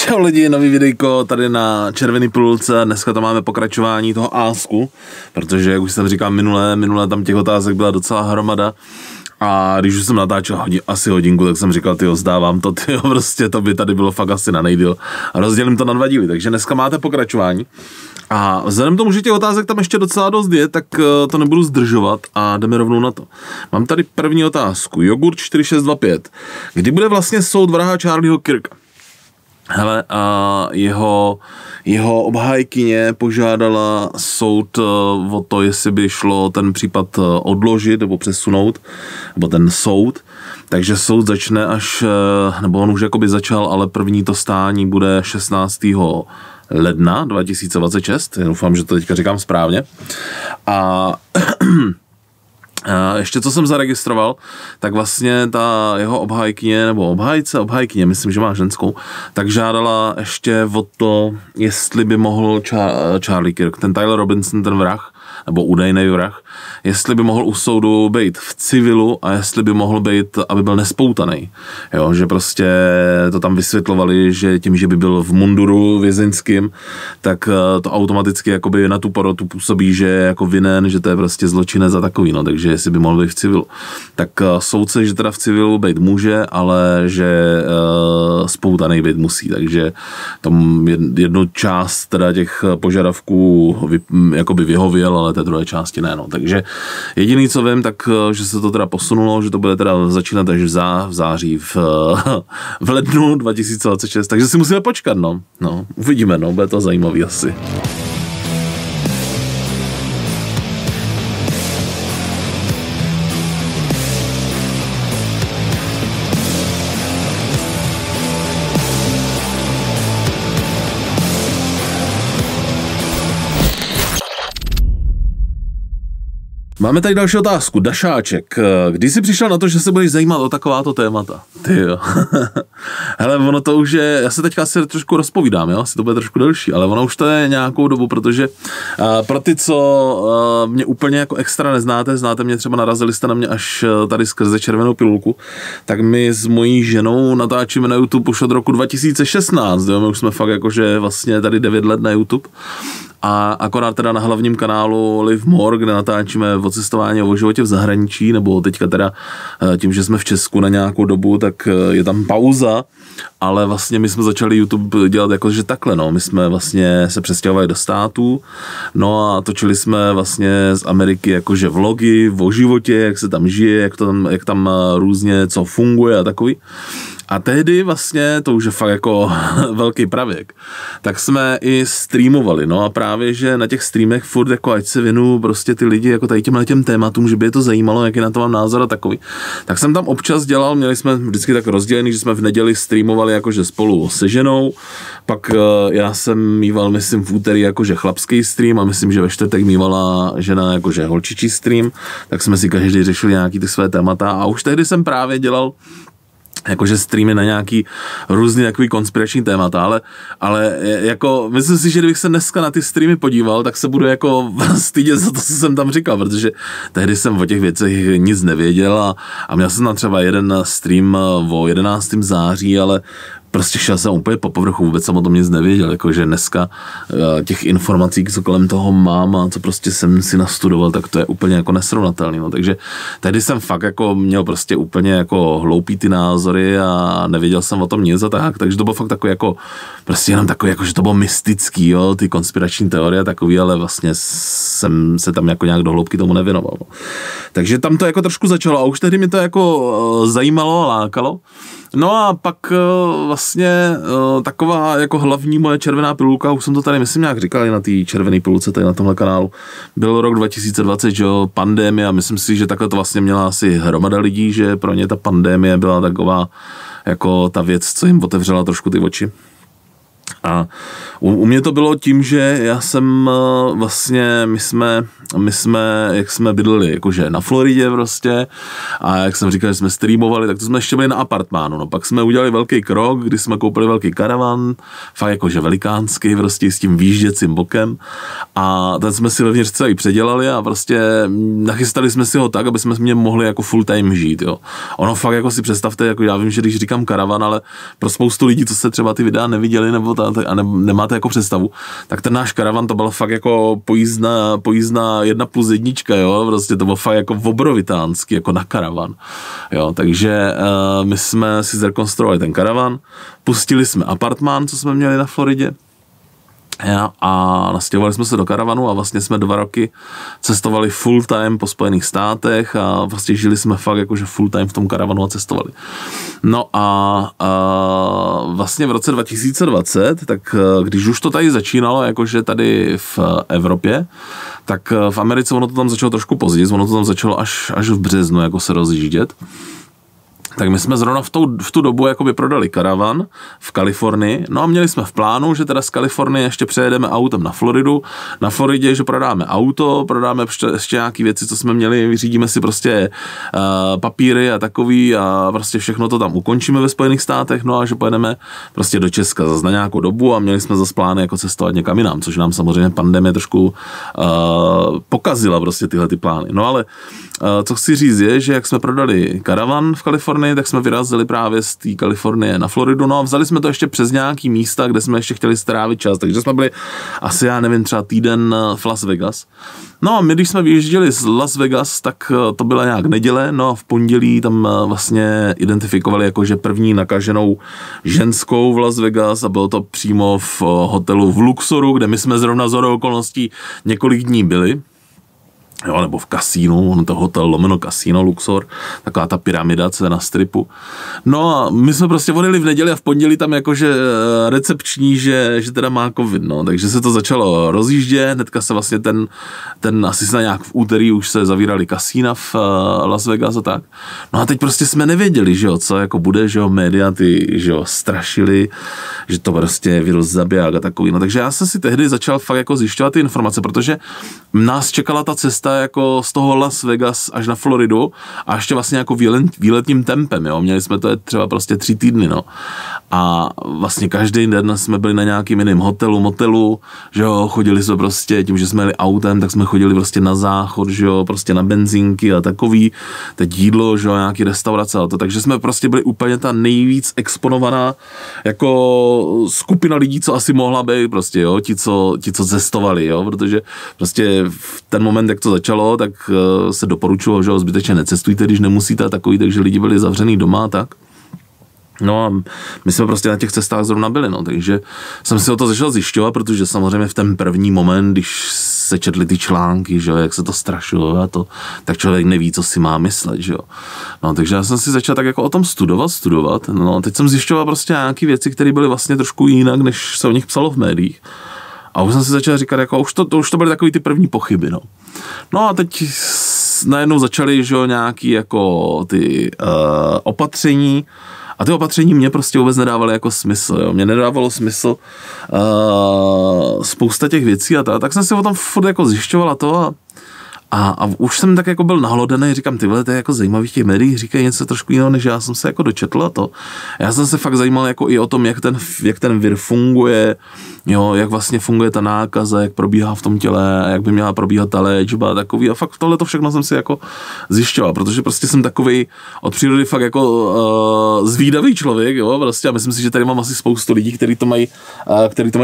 Čau lidi, nový videjko tady na Červený pilulce. Dneska to máme pokračování toho ásku, protože, jak už jsem říkal minule tam těch otázek byla docela hromada. A když už jsem natáčel asi hodinku, tak jsem říkal, tyjo, zdávám to, tyjo, prostě to by tady bylo fakt asi na nejdýl. A rozdělím to na 2 díly, takže dneska máte pokračování. A vzhledem tomu, že těch otázek tam ještě docela dost je, tak to nebudu zdržovat a jdeme rovnou na to. Mám tady první otázku. Jogurt 4625. Kdy bude vlastně soud vraha Charlieho Kirka? Hele, a jeho obhájkyně požádala soud o to, jestli by šlo ten případ odložit nebo přesunout, nebo ten soud. Takže soud začne až, nebo on už jakoby začal, ale první to stání bude 16. ledna 2026. Doufám, že to teďka říkám správně. A ještě co jsem zaregistroval, tak vlastně ta jeho obhájkyně, nebo obhájkyně, myslím, že má ženskou, tak žádala ještě o to, jestli by mohl Charlie Kirk, ten Tyler Robinson, ten vrah, nebo údajný vrah, jestli by mohl u soudu být v civilu a jestli by mohl být, aby byl nespoutaný. Jo, že prostě to tam vysvětlovali, že tím, že by byl v munduru vězeňským, tak to automaticky jakoby na tu porotu působí, že je jako vinen, že to je prostě zločinec a takový, no, takže jestli by mohl být v civilu. Tak soudce, že teda v civilu být může, ale že spoutaný být musí, takže tam jednu část teda těch požadavků jakoby vyhověl, ale té druhé části ne, no. Takže jediný, co vím, tak, že se to teda posunulo, že to bude teda začínat až v září, v lednu 2026, takže si musíme počkat, no. Uvidíme, no, bude to zajímavý asi. Máme tady další otázku. Dašáček. Kdy jsi přišel na to, že se budeš zajímat o takováto témata? Ty jo. Hele, ono to už je, já se teďka asi trošku rozpovídám, jo? Asi to bude trošku delší, ale ono už to je nějakou dobu, protože pro ty, co mě úplně jako extra znáte mě třeba, narazili jste na mě až tady skrze Červenou pilulku, tak my s mojí ženou natáčíme na YouTube už od roku 2016, jo? My už jsme fakt jakože vlastně tady 9 let na YouTube. A akorát teda na hlavním kanálu Live More, kde natáčíme o cestování a o životě v zahraničí, nebo teďka teda tím, že jsme v Česku na nějakou dobu, tak je tam pauza, ale vlastně my jsme začali YouTube dělat jakože takhle, no. My jsme vlastně se přestěhovali do států, no a točili jsme vlastně z Ameriky jakože vlogy o životě, jak se tam žije, jak tam různě co funguje a takový. A tehdy vlastně, to už je fakt jako velký pravěk, tak jsme i streamovali, no a právě, že na těch streamech furt jako ať se věnu prostě ty lidi jako tady těm tématům, že by je to zajímalo, jaký na to mám názor a takový. Tak jsem tam občas dělal, měli jsme vždycky tak rozdělený, že jsme v neděli streamovali jakože spolu se ženou, pak já jsem mýval, myslím, v úterý jakože chlapský stream a myslím, že ve čtvrtek mývala žena jakože holčičí stream, tak jsme si každý řešili nějaký ty své témata a už tehdy jsem právě dělal jakože streamy na nějaký různý takový konspirační témata, ale jako myslím si, že kdybych se dneska na ty streamy podíval, tak se budu jako stydět za to, co jsem tam říkal, protože tehdy jsem o těch věcech nic nevěděl a měl jsem tam třeba jeden stream o 11. září, ale prostě šel jsem úplně po povrchu, vůbec jsem o tom nic nevěděl, jakože dneska těch informací, co kolem toho mám a co prostě jsem si nastudoval, tak to je úplně jako nesrovnatelný, no, takže tehdy jsem fakt jako měl prostě úplně jako hloupý ty názory a nevěděl jsem o tom nic a tak, takže to bylo fakt takový jako, prostě jenom takový jako, že to bylo mystický, jo, ty konspirační teorie takový, ale vlastně jsem se tam jako nějak do hloubky tomu nevěnoval, no. Takže tam to jako trošku začalo a už tehdy mě to jako zajímalo a lákalo. No a pak vlastně taková jako hlavní moje červená pilulka, už jsem to tady myslím nějak říkal i na té červené pilulce tady na tomhle kanálu, byl rok 2020, že jo, pandémie a myslím si, že takhle to vlastně měla asi hromada lidí, že pro ně ta pandémie byla taková jako ta věc, co jim otevřela trošku ty oči. A u mě to bylo tím, že já jsem vlastně, my jsme, jak jsme bydleli, jakože na Floridě prostě, a jak jsem říkal, že jsme streamovali, tak to jsme ještě byli na apartmánu, no pak jsme udělali velký krok, kdy jsme koupili velký karavan, fakt jakože velikánský, prostě s tím výjížděcím bokem, a ten jsme si vevnitř celý předělali a prostě nachystali jsme si ho tak, aby jsme mě mohli jako full time žít, jo. Ono fakt jako si představte, jako já vím, že když říkám karavan, ale pro spoustu lidí, co se třeba ty videa neviděli, nebo a nemáte jako představu, tak ten náš karavan to bylo fakt jako pojízdná 1+1, jo, prostě to bylo fakt jako obrovitánský, jako na karavan, jo, takže my jsme si zrekonstruovali ten karavan, pustili jsme apartmán, co jsme měli na Floridě, a nastěhovali jsme se do karavanu a vlastně jsme 2 roky cestovali full time po Spojených státech a vlastně žili jsme fakt jakože full time v tom karavanu a cestovali. No a vlastně v roce 2020, tak když už to tady začínalo, jakože tady v Evropě, tak v Americe ono to tam začalo trošku později, ono to tam začalo až v březnu jako se rozjíždět. Tak my jsme zrovna v tu dobu jakoby prodali karavan v Kalifornii, no a měli jsme v plánu, že teda z Kalifornie ještě přejedeme autem na Floridu, na Floridě, že prodáme auto, prodáme ještě nějaký věci, co jsme měli, vyřídíme si prostě papíry a takový a prostě všechno to tam ukončíme ve Spojených státech, no a že pojedeme prostě do Česka zase na nějakou dobu a měli jsme zase plány jako cestovat někam jinam, což nám samozřejmě pandemie trošku pokazila prostě tyhle ty plány. No ale co chci říct je, že jak jsme prodali karavan v Kalifornii, tak jsme vyrazili právě z té Kalifornie na Floridu, no a vzali jsme to ještě přes nějaký místa, kde jsme ještě chtěli strávit čas, takže jsme byli asi, já nevím, třeba týden v Las Vegas. No a my, když jsme vyjížděli z Las Vegas, tak to byla nějak neděle, no a v pondělí tam vlastně identifikovali jakože první nakaženou ženskou v Las Vegas a bylo to přímo v hotelu v Luxoru, kde my jsme zrovna shodou okolností několik dní byli. Jo, nebo v kasínu, on to hotel lomeno kasíno Luxor, taková ta pyramida, co je na stripu. No a my jsme prostě odjeli v neděli a v pondělí tam jakože recepční, že teda má covid, no, takže se to začalo rozjíždět, hnedka se vlastně ten asi se nějak v úterý už se zavírali kasína v Las Vegas a tak. No a teď prostě jsme nevěděli, že jo, co jako bude, že jo, média ty, že jo, strašili, že to prostě virus zabiják a takový, no takže já jsem si tehdy začal fakt jako zjišťovat ty informace, protože nás čekala ta cesta jako z toho Las Vegas až na Floridu a ještě vlastně jako výletním tempem, jo. Měli jsme to třeba prostě 3 týdny, no. A vlastně každý den jsme byli na nějakým jiným hotelu, motelu, že jo, chodili jsme prostě, tím, že jsme jeli autem, tak jsme chodili prostě na záchod, že jo, prostě na benzínky a takový, teď jídlo, že jo, nějaký restaurace a to, takže jsme prostě byli úplně ta nejvíc exponovaná jako skupina lidí, co asi mohla být prostě, jo, ti, co cestovali, jo, protože prostě v ten moment, jak to začalo, tak se doporučilo, že zbytečně necestujte, když nemusíte a takový, takže lidi byli zavřený doma a tak. No a my jsme prostě na těch cestách zrovna byli, no, takže jsem si o to začal zjišťovat, protože samozřejmě v ten první moment, když se četli ty články, že jo, jak se to strašilo a to, tak člověk neví, co si má myslet, že jo. No, takže já jsem si začal tak jako o tom studovat, no, teď jsem zjišťoval prostě nějaký věci, které byly vlastně trošku jinak, než se o nich psalo v médiích. A už jsem si začal říkat, jako už to byly takový ty první pochyby, no. No a teď najednou začaly, že jo, nějaký jako ty opatření a ty opatření mě prostě vůbec nedávaly jako smysl, jo. Mně nedávalo smysl spousta těch věcí a tak jsem si o tom furt jako zjišťovala to a už jsem tak jako byl nahlodený, říkám, ty vole, to je jako zajímavý, v těch médiích říkají něco trošku jiného, než já jsem se jako dočetl a to. Já jsem se fakt zajímal jako i o tom, jak ten vir funguje, jo, jak vlastně funguje ta nákaza, jak probíhá v tom těle, jak by měla probíhat ta léčba a takový a fakt tohle to všechno jsem si jako zjišťoval, protože prostě jsem takovej od přírody fakt jako zvídavý člověk, jo, prostě a myslím si, že tady mám asi spoustu lidí, kteří to mají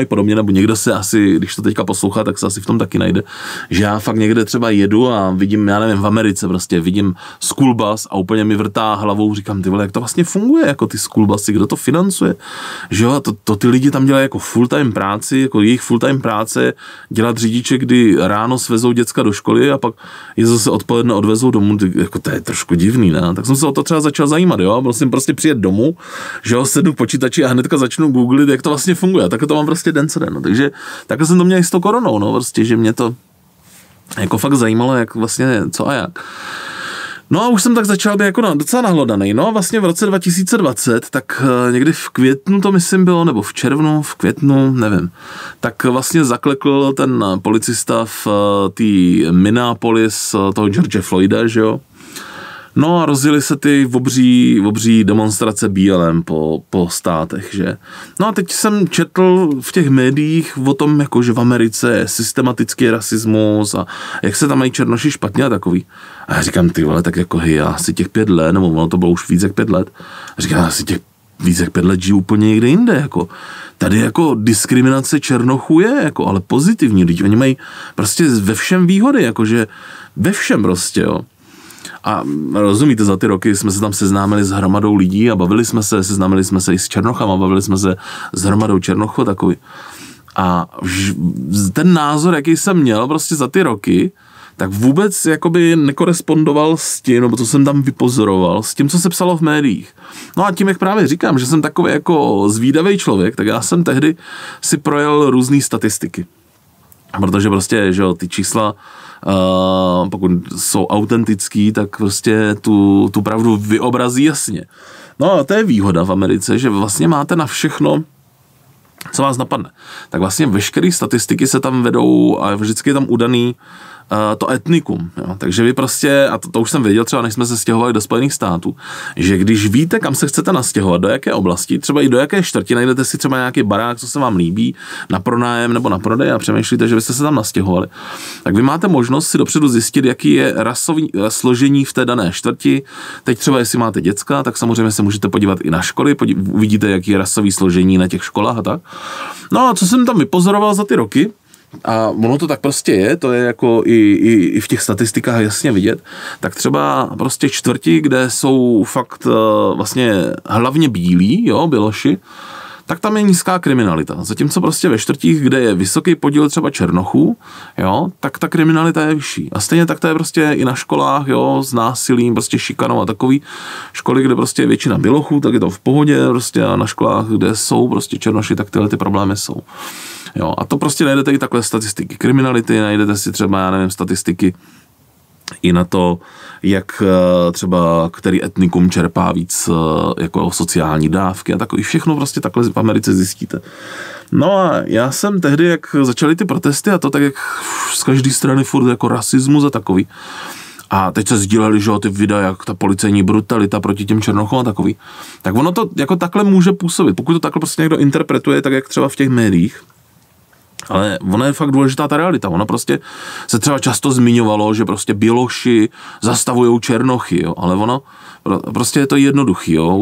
podobně, nebo někdo se asi, když to teďka poslouchá, tak se asi v tom taky najde, že já fakt někde třeba jedu a vidím, já nevím, v Americe prostě vidím school bus a úplně mi vrtá hlavou, říkám, ty vole, jak to vlastně funguje, jako ty school busy, kdo to financuje, že jo, to ty lidi tam dělají jako full time práci, jako jejich full time práce dělat řidiče, kdy ráno svezou děcka do školy a pak je zase odpoledne odvezou domů, jako to je trošku divný, ne? Tak jsem se o to třeba začal zajímat, jo, musím prostě přijet domů, že jo, sednu k počítači a hnedka začnu googlit, jak to vlastně funguje, tak to mám prostě den co den, no. Takže takhle jsem to měl i s tou koronou, no, prostě, že mě to jako fakt zajímalo, jak vlastně co a jak. No a už jsem tak začal být jako docela nahlodaný. No a vlastně v roce 2020, tak někdy v květnu to myslím bylo, nebo v červnu, v květnu, nevím, tak vlastně zaklekl ten policista v té Minneapolis toho George Floyda, že jo. No a rozjeli se ty obří demonstrace BLM po státech, že. No a teď jsem četl v těch médiích o tom, jako že v Americe je systematický rasismus a jak se tam mají černoši špatně a takový. A já říkám, ty vole, tak jako hej, já asi těch 5 let, nebo ono to bylo už víc jak 5 let, a říkám, já asi těch víc jak 5 let žiju úplně někde jinde, jako. Tady jako diskriminace černochů je, jako, ale pozitivní, teď oni mají prostě ve všem výhody, jakože ve všem prostě, jo. A rozumíte, za ty roky jsme se tam seznámili s hromadou lidí a seznámili jsme se i s černochama, bavili jsme se s hromadou černochů takový. A ten názor, jaký jsem měl prostě za ty roky, tak vůbec jakoby nekorespondoval s tím, nebo co jsem tam vypozoroval, s tím, co se psalo v médiích. No a tím, jak právě říkám, že jsem takový jako zvídavý člověk, tak já jsem tehdy si projel různý statistiky. Protože prostě, že jo, ty čísla, pokud jsou autentický, tak prostě tu pravdu vyobrazí jasně. No a to je výhoda v Americe, že vlastně máte na všechno, co vás napadne. Tak vlastně veškeré statistiky se tam vedou a vždycky je tam udaný to etnikum. Jo. Takže vy prostě, a to už jsem věděl třeba, než jsme se stěhovali do Spojených států, že když víte, kam se chcete nastěhovat, do jaké oblasti, třeba i do jaké čtvrti, najdete si třeba nějaký barák, co se vám líbí, na pronájem nebo na prodej a přemýšlíte, že byste se tam nastěhovali, tak vy máte možnost si dopředu zjistit, jaký je rasový složení v té dané čtvrti. Teď třeba, jestli máte děcka, tak samozřejmě se můžete podívat i na školy, uvidíte, jaký je rasový složení na těch školách a tak. No a co jsem tam vypozoroval za ty roky, a ono to tak prostě je, to je jako i v těch statistikách jasně vidět, tak třeba prostě čtvrti, kde jsou fakt vlastně hlavně bílí, jo, běloši, tak tam je nízká kriminalita. Zatímco prostě ve čtvrtích, kde je vysoký podíl třeba černochů, jo, tak ta kriminalita je vyšší. A stejně tak to je prostě i na školách, jo, s násilím, prostě šikanou a takový školy, kde prostě je většina bělochů, tak je to v pohodě, prostě a na školách, kde jsou prostě černoši, tak tyhle ty problémy jsou. Jo, a to prostě najdete i takhle statistiky kriminality, najdete si třeba, já nevím, statistiky i na to, jak třeba který etnikum čerpá víc jako sociální dávky a takový. Všechno prostě takhle v Americe zjistíte. No a já jsem tehdy, jak začaly ty protesty a to tak, jak z každé strany furt jako rasismus a takový. A teď se sdíleli, že ty videa, jak ta policejní brutalita proti těm černochům a takový. Tak ono to jako takhle může působit. Pokud to takhle prostě někdo interpretuje, tak jak třeba v těch médiích, ale ona je fakt důležitá ta realita. Ona prostě se třeba často zmiňovalo, že prostě běloši zastavujou černochy, jo. Ale ono prostě je to jednoduchý, jo.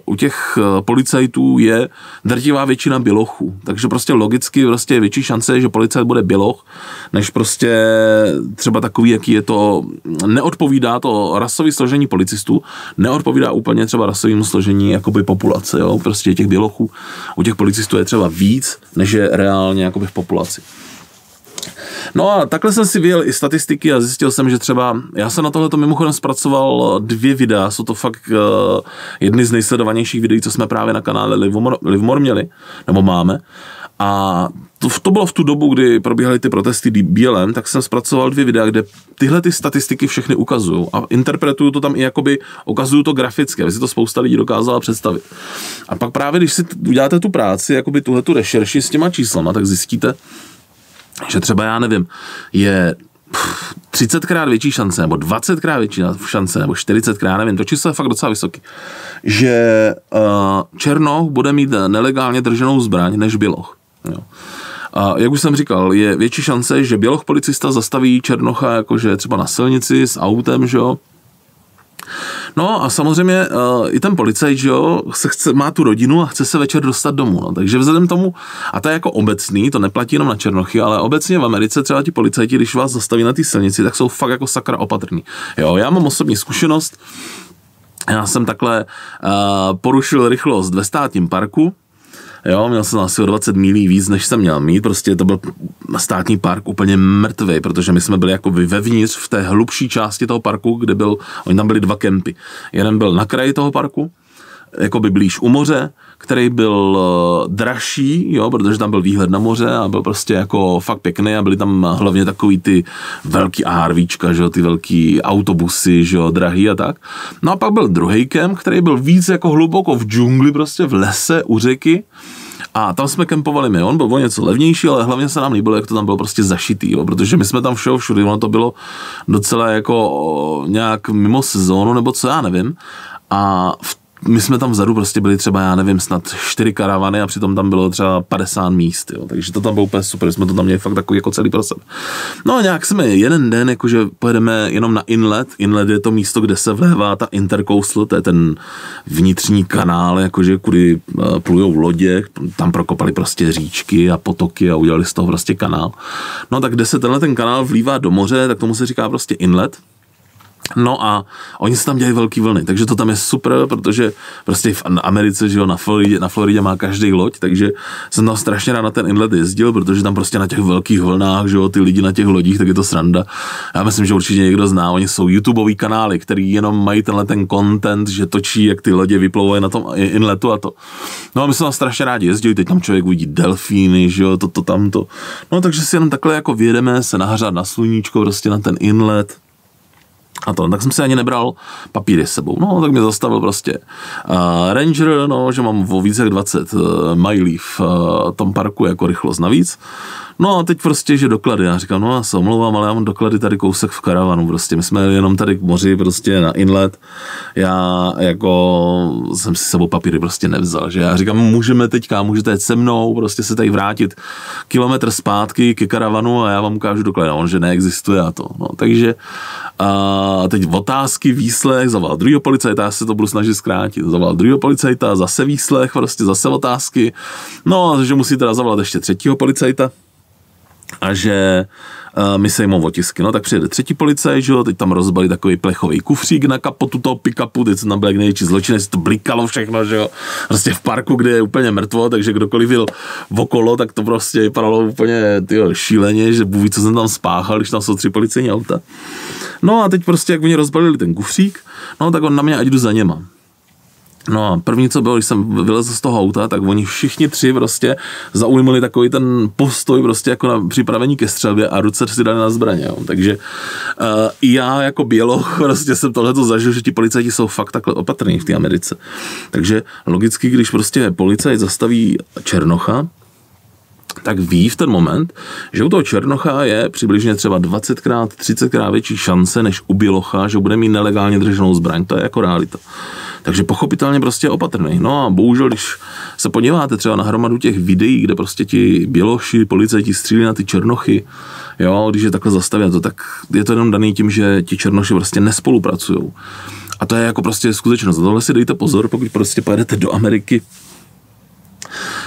U těch policajtů je drtivá většina bělochů. Takže prostě logicky prostě je větší šance, že policajt bude běloch, než prostě třeba takový, jaký je to, neodpovídá to rasové složení policistů, neodpovídá úplně třeba rasovému složení jakoby populace, jo. Prostě těch bělochů u těch policistů je třeba víc, než je reálně jakoby v populaci. No a takhle jsem si vyjel i statistiky a zjistil jsem, že třeba, já jsem na tohleto mimochodem zpracoval 2 videa, jsou to fakt jedny z nejsledovanějších videí, co jsme právě na kanále Livmore měli, nebo máme. A to bylo v tu dobu, kdy probíhaly ty protesty BLM, tak jsem zpracoval 2 videa, kde tyhle ty statistiky všechny ukazují a interpretuju to tam i jakoby, ukazuju to graficky, aby si to spousta lidí dokázala představit. A pak právě, když si uděláte tu práci, jakoby tuhletu rešerši s těma číslama, tak zjistíte, že třeba, já nevím, je 30krát větší šance, nebo 20krát větší šance, nebo 40krát, nevím, to číslo je fakt docela vysoký, že černoch bude mít nelegálně drženou zbraň než běloch. Jo. A jak už jsem říkal, je větší šance, že běloch policista zastaví černocha jakože třeba na silnici s autem, že jo. No a samozřejmě i ten policajt, že jo, má tu rodinu a chce se večer dostat domů, no. Takže vzhledem tomu, a to je jako obecný, to neplatí jenom na černochy, ale obecně v Americe třeba ti policajti, když vás zastaví na té silnici, tak jsou fakt jako sakra opatrní. Jo, já mám osobní zkušenost, já jsem takhle porušil rychlost ve státním parku. Jo, měl jsem asi o 20 milí víc, než jsem měl mít, prostě to byl státní park úplně mrtvej, protože my jsme byli jako vevnitř v té hlubší části toho parku, kde oni tam byli 2 kempy. Jeden byl na kraji toho parku, jakoby blíž u moře, který byl dražší, jo, protože tam byl výhled na moře a byl prostě jako fakt pěkný a byly tam hlavně takový ty velký ARVčka, že jo, ty velký autobusy, že jo, drahý a tak. No a pak byl druhý kemp, který byl víc jako hluboko v džungli, prostě v lese u řeky. A tam jsme kempovali my, on byl o něco levnější, ale hlavně se nám líbilo, jak to tam bylo prostě zašitý, jo, protože my jsme tam všude, ono to bylo docela jako nějak mimo sezónu, nebo co, já nevím. A my jsme tam vzadu prostě byli třeba, já nevím, snad 4 karavany a přitom tam bylo třeba 50 míst, jo, takže to tam bylo úplně super, jsme to tam měli fakt takový jako celý pro sebe. No a nějak jsme jeden den, jakože pojedeme jenom na inlet, inlet je to místo, kde se vlévá ta intercoastal, to je ten vnitřní kanál, jakože kudy plujou lodě, tam prokopali prostě říčky a potoky a udělali z toho prostě kanál. No tak kde se tenhle ten kanál vlívá do moře, tak tomu se říká prostě inlet. No a oni se tam dělají velký vlny, takže to tam je super, protože prostě v Americe, že jo, na Floridě má každý loď, takže jsem tam strašně rád na ten inlet jezdil, protože tam prostě na těch velkých vlnách, že jo, ty lidi na těch lodích, tak je to sranda. Já myslím, že určitě někdo zná, oni jsou YouTubeový kanály, který jenom mají tenhle ten content, že točí, jak ty lodě vyplouvají na tom inletu a to. No a my jsme tam strašně rádi jezdili, teď tam člověk uvidí delfíny, že jo, tamto. No takže si jenom takhle jako vyjedeme se nahřát na sluníčko, prostě na ten inlet. A to, tak jsem si ani nebral papíry s sebou. No, tak mě zastavil prostě ranger, no, že mám o více jak 20 milí v tom parku jako rychlost navíc. No a teď prostě, že doklady. Já říkám, no já se omlouvám, ale já mám doklady tady kousek v karavanu. Prostě my jsme jenom tady k moři, prostě na inlet. Já jako jsem si sebou papíry prostě nevzal, že já říkám, můžete jít se mnou, prostě se tady vrátit kilometr zpátky ke karavanu a já vám ukážu doklady. On, že neexistuje a to. No, takže a teď otázky, výslech, zavolal druhého policajta, já se to budu snažit zkrátit. Zavolal druhého policajta, zase výslech, prostě zase otázky. No, že musí teda zavolat ještě třetího policajta. A že my se jim otisky. No tak přijede třetí policaj, že jo, teď tam rozbali takový plechový kufřík na kapotu toho pick-upu, teď jsem tam byl jak největší zločinec, to blikalo všechno, že jo, prostě v parku, kde je úplně mrtvo, takže kdokoliv byl okolo, tak to prostě vypadalo úplně šíleně, že Bůh ví, co jsem tam spáchal, když tam jsou 3 policejní auta. No a teď prostě, jak oni rozbalili ten kufřík, no tak on na mě, ať jdu za něma. No a první, co bylo, když jsem vylezl z toho auta, tak oni všichni 3 prostě zaujmuli takový ten postoj prostě jako na připravení ke střelbě a ruce si dali na zbraně, jo. Takže i já jako běloch prostě jsem tohleto zažil, že ti policajti jsou fakt takhle opatrní v té Americe. Takže logicky, když prostě policajt zastaví černocha, tak ví v ten moment, že u toho černocha je přibližně třeba 20krát, 30krát větší šance, než u bělocha, že bude mít nelegálně drženou zbraň. To je jako realita. Takže pochopitelně prostě opatrný. No a bohužel, když se podíváte třeba na hromadu těch videí, kde prostě ti běloši, policajti střílí na ty černochy, jo, když je takhle zastaví to, tak je to jenom daný tím, že ti černoši prostě nespolupracujou. A to je jako prostě skutečnost. Tohle si dejte pozor, pokud prostě pojedete do Ameriky,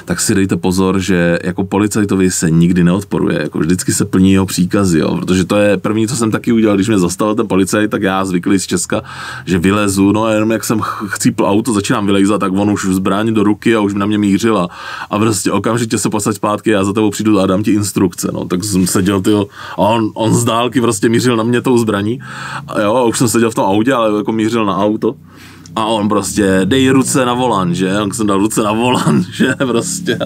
tak si dejte pozor, že jako policajtovi se nikdy neodporuje, jako vždycky se plní jeho příkazy, jo, protože to je první, co jsem taky udělal, když mě zastavil ten policajt, tak já zvyklý z Česka, že vylezu, no a jenom jak jsem chcípl auto, začínám vylejzat, tak on už zbraň do ruky a už na mě mířil a prostě okamžitě se posaď zpátky, já za tebou přijdu a dám ti instrukce, no, tak jsem seděl, tyjo, a on z dálky prostě mířil na mě tou zbraní, a jo, a už jsem seděl v tom autě, ale jako mířil na auto. A on prostě, dej ruce na volan, že? On jsem dal ruce na volan, že? Prostě.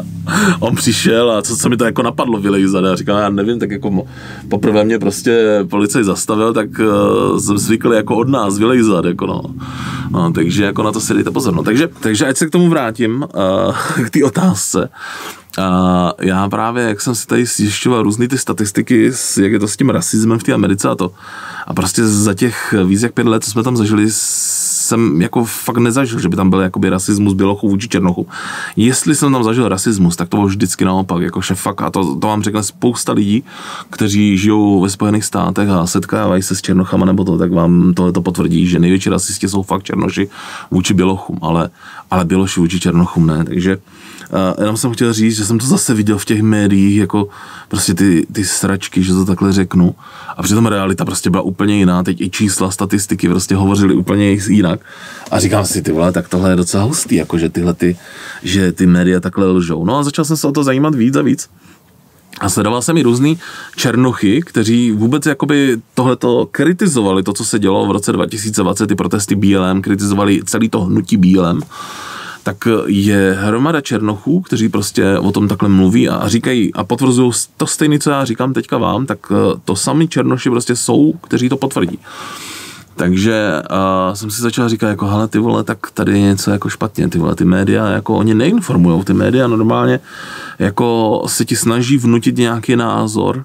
On přišel a co mi to jako napadlo vylejzat. Já říkal, já nevím, tak jako poprvé mě prostě policajt zastavil, tak jsem zvyklý jako od nás vylejzat, jako no, takže jako na to si dejte pozor. No, takže ať se k tomu vrátím, k té otázce. Já právě, jak jsem si tady zjišťoval různý ty statistiky, jak je to s tím rasismem v té Americe a to. A prostě za těch víc jak 5 let, co jsme tam zažili, jsem jako fakt nezažil, že by tam byl jakoby rasismus bělochů vůči černochů. Jestli jsem tam zažil rasismus, tak to bylo vždycky naopak, jakože fakt, a to vám řekne spousta lidí, kteří žijou ve Spojených státech a setkávají se s černochama nebo to, tak vám tohleto potvrdí, že největší rasisti jsou fakt černoši vůči bělochům, ale běloši vůči černochům ne, takže jenom jsem chtěl říct, že jsem to zase viděl v těch médiích, jako prostě ty sračky, že to takhle řeknu. A přitom realita prostě byla úplně jiná. Teď i čísla, statistiky prostě hovořily úplně jinak. A říkám si, ty vole, tak tohle je docela hustý, jako že ty média takhle lžou. No a začal jsem se o to zajímat víc a víc. A sledoval jsem i různý černochy, kteří vůbec jakoby tohleto kritizovali, to, co se dělo v roce 2020, ty protesty BLM, kritizovali celý to hnutí BLM. tak je hromada černochů, kteří prostě o tom takhle mluví a říkají a potvrzují to stejné, co já říkám teďka vám, tak to sami černoši prostě jsou, kteří to potvrdí. Takže jsem si začal říkat, jako hele, ty vole, tak tady je něco jako špatně, ty vole, ty média, jako oni neinformujou, ty média normálně jako se ti snaží vnutit nějaký názor,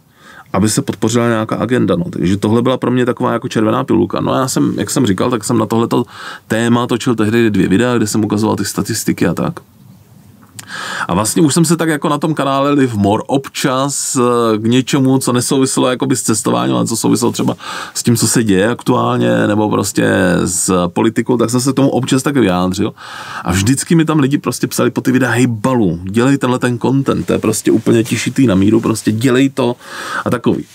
aby se podpořila nějaká agenda, no. Takže tohle byla pro mě taková jako červená pilulka. No a já jsem, jak jsem říkal, tak jsem na tohleto téma točil tehdy 2 videa, kde jsem ukazoval ty statistiky a tak. A vlastně už jsem se tak jako na tom kanále Live More občas k něčemu, co nesouviselo jakoby s cestováním, ale co souviselo třeba s tím, co se děje aktuálně, nebo prostě s politikou, tak jsem se tomu občas tak vyjádřil. A vždycky mi tam lidi prostě psali po ty videa, hej Balu, dělej tenhle ten content, to je prostě úplně tišitý na míru, prostě dělej to a takový.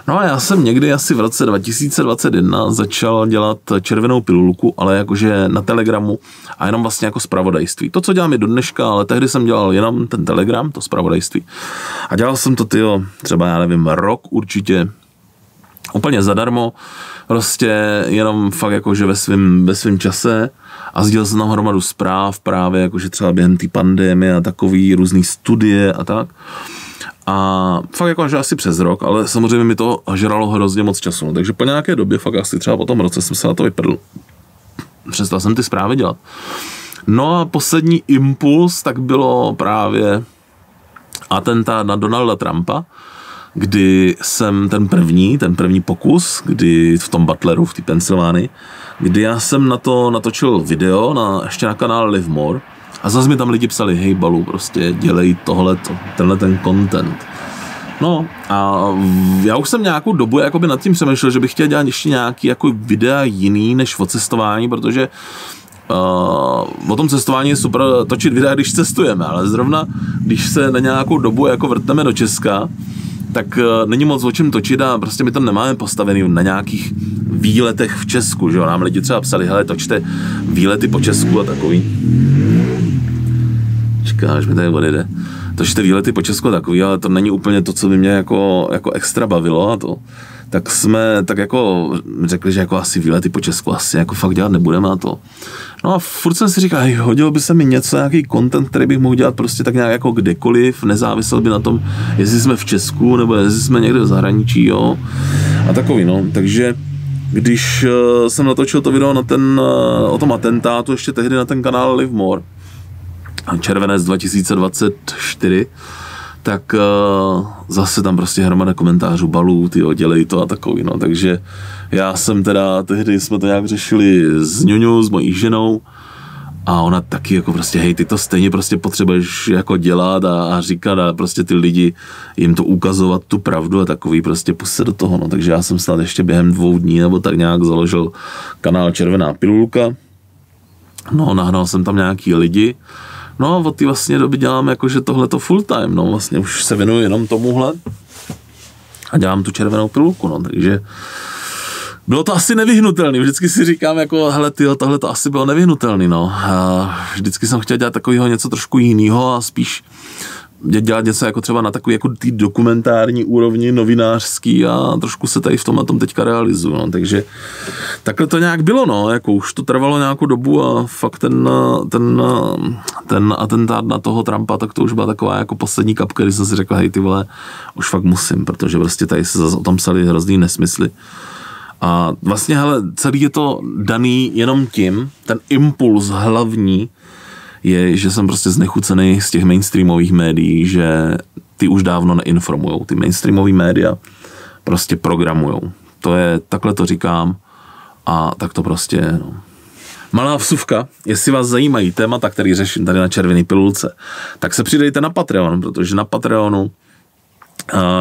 No a já jsem někdy asi v roce 2021 začal dělat červenou pilulku, ale jakože na Telegramu a jenom vlastně jako zpravodajství. To, co dělám i do dneška, ale tehdy jsem dělal jenom ten Telegram, to zpravodajství. A dělal jsem to, třeba já nevím, rok určitě, úplně zadarmo, prostě jenom fakt jakože ve svém čase a sdílel jsem tam hromadu zpráv právě jakože třeba během té pandemie a takový různý studie a tak. A fakt jako že asi přes rok, ale samozřejmě mi to žralo hrozně moc času. No, takže po nějaké době, fakt asi třeba po tom roce jsem se na to vyprdl. Přestal jsem ty zprávy dělat. No a poslední impuls tak bylo právě atentát na Donalda Trumpa, kdy jsem ten první pokus, kdy v tom Butleru, v té Pensylvánii, kdy já jsem na to natočil video, ještě na kanál Live More, a zase mi tam lidi psali, hej Balu, prostě dělej tenhle ten content. No a já už jsem nějakou dobu jakoby nad tím přemýšlel, že bych chtěl dělat ještě nějaký jako videa jiný než o cestování, protože o tom cestování je super točit videa, když cestujeme, ale zrovna když se na nějakou dobu jako vrtneme do Česka, tak není moc o čem točit a prostě my to nemáme postavený na nějakých výletech v Česku, že jo, nám lidi třeba psali, hele, točte výlety po Česku a takový. Čeká, až mi tady odjede. Točte výlety po Česku a takový, ale to není úplně to, co by mě jako extra bavilo a to. Tak jsme tak jako řekli, že jako asi výlety po Česku asi jako fakt dělat nebudeme a to. No a furt jsem si říkal, hej, hodilo by se mi něco, nějaký content, který bych mohl dělat prostě tak nějak jako kdekoliv, nezávisel by na tom, jestli jsme v Česku nebo jestli jsme někde v zahraničí, jo. A takový, no. Takže když jsem natočil to video o tom atentátu, ještě tehdy na ten kanál Live More, červenec 2024, tak zase tam prostě hromada komentářů, Balů, tyjo, dělej to a takový, no, takže já jsem teda, tehdy jsme to nějak řešili s Ňuňu, s mojí ženou a ona taky jako prostě, hej, ty to stejně prostě potřebuješ jako dělat a říkat a prostě ty lidi jim to ukazovat tu pravdu a takový, prostě pust se do toho, no, takže já jsem snad ještě během 2 dní nebo tak nějak založil kanál Červená pilulka, no, nahnal jsem tam nějaký lidi. No a od té vlastně doby dělám jakože tohleto full time, no vlastně už se věnuju jenom tomuhle a dělám tu červenou pilulku, no, takže bylo to asi nevyhnutelný, vždycky si říkám jako, hele tyjo, tohle to asi bylo nevyhnutelný, no, a vždycky jsem chtěl dělat takového něco trošku jiného a spíš dělat něco jako třeba na takový jako tý dokumentární úrovni novinářský a trošku se tady v tom a tom teďka realizuju, no, takže takhle to nějak bylo, no, jako už to trvalo nějakou dobu a fakt ten atentát na toho Trumpa, tak to už byla taková jako poslední kapka, kdy jsem si řekl, hej ty vole, už fakt musím, protože prostě tady se zase o tom psali hrozný nesmysly. A vlastně, hele, celý je to daný jenom tím, ten impuls hlavní je, že jsem prostě znechucený z těch mainstreamových médií, že ty už dávno neinformujou. Ty mainstreamové média prostě programujou. To je, takhle to říkám a tak to prostě je, no. Malá vsuvka, jestli vás zajímají témata, který řeším tady na Červené pilulce, tak se přidejte na Patreon, protože na Patreonu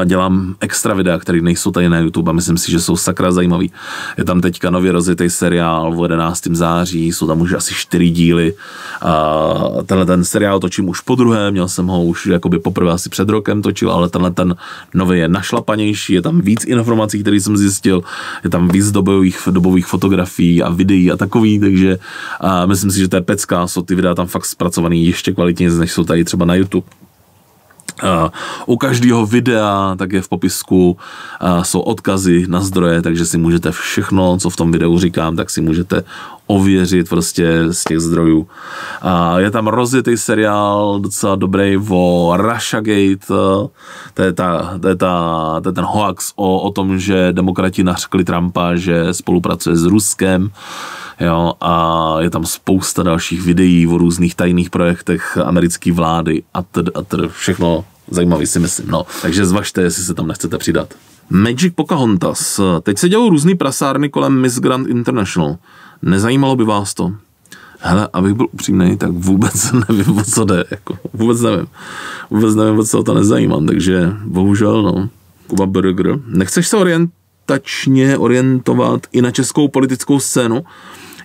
dělám extra videa, které nejsou tady na YouTube a myslím si, že jsou sakra zajímavý. Je tam teďka nově rozjetý seriál v 11. září, jsou tam už asi 4 díly. Tenhle ten seriál točím už podruhé, měl jsem ho už jakoby poprvé asi před rokem točil, ale tenhle ten nový je našlapanější, je tam víc informací, které jsem zjistil, je tam víc dobových fotografií a videí a takový, takže myslím si, že to je pecka, jsou ty videa tam fakt zpracovaný ještě kvalitněji, než jsou tady třeba na YouTube. U každého videa tak je v popisku, jsou odkazy na zdroje, takže si můžete všechno, co v tom videu říkám, tak si můžete ověřit prostě z těch zdrojů. Je tam rozjetý seriál docela dobrý o Russiagate, to je ten hoax o tom, že demokrati nařkli Trumpa, že spolupracuje s Ruskem. Jo, a je tam spousta dalších videí o různých tajných projektech americké vlády a všechno zajímavý si myslím. No, takže zvažte, jestli se tam nechcete přidat. Magic Pocahontas. Teď se dělou různý prasárny kolem Miss Grand International. Nezajímalo by vás to? Hele, abych byl upřímnej, tak vůbec nevím, o co jde. Jako, vůbec nevím. Vůbec nevím, o co to nezajímám, takže bohužel, no. Kuba Burger. Nechceš se orientovat i na českou politickou scénu?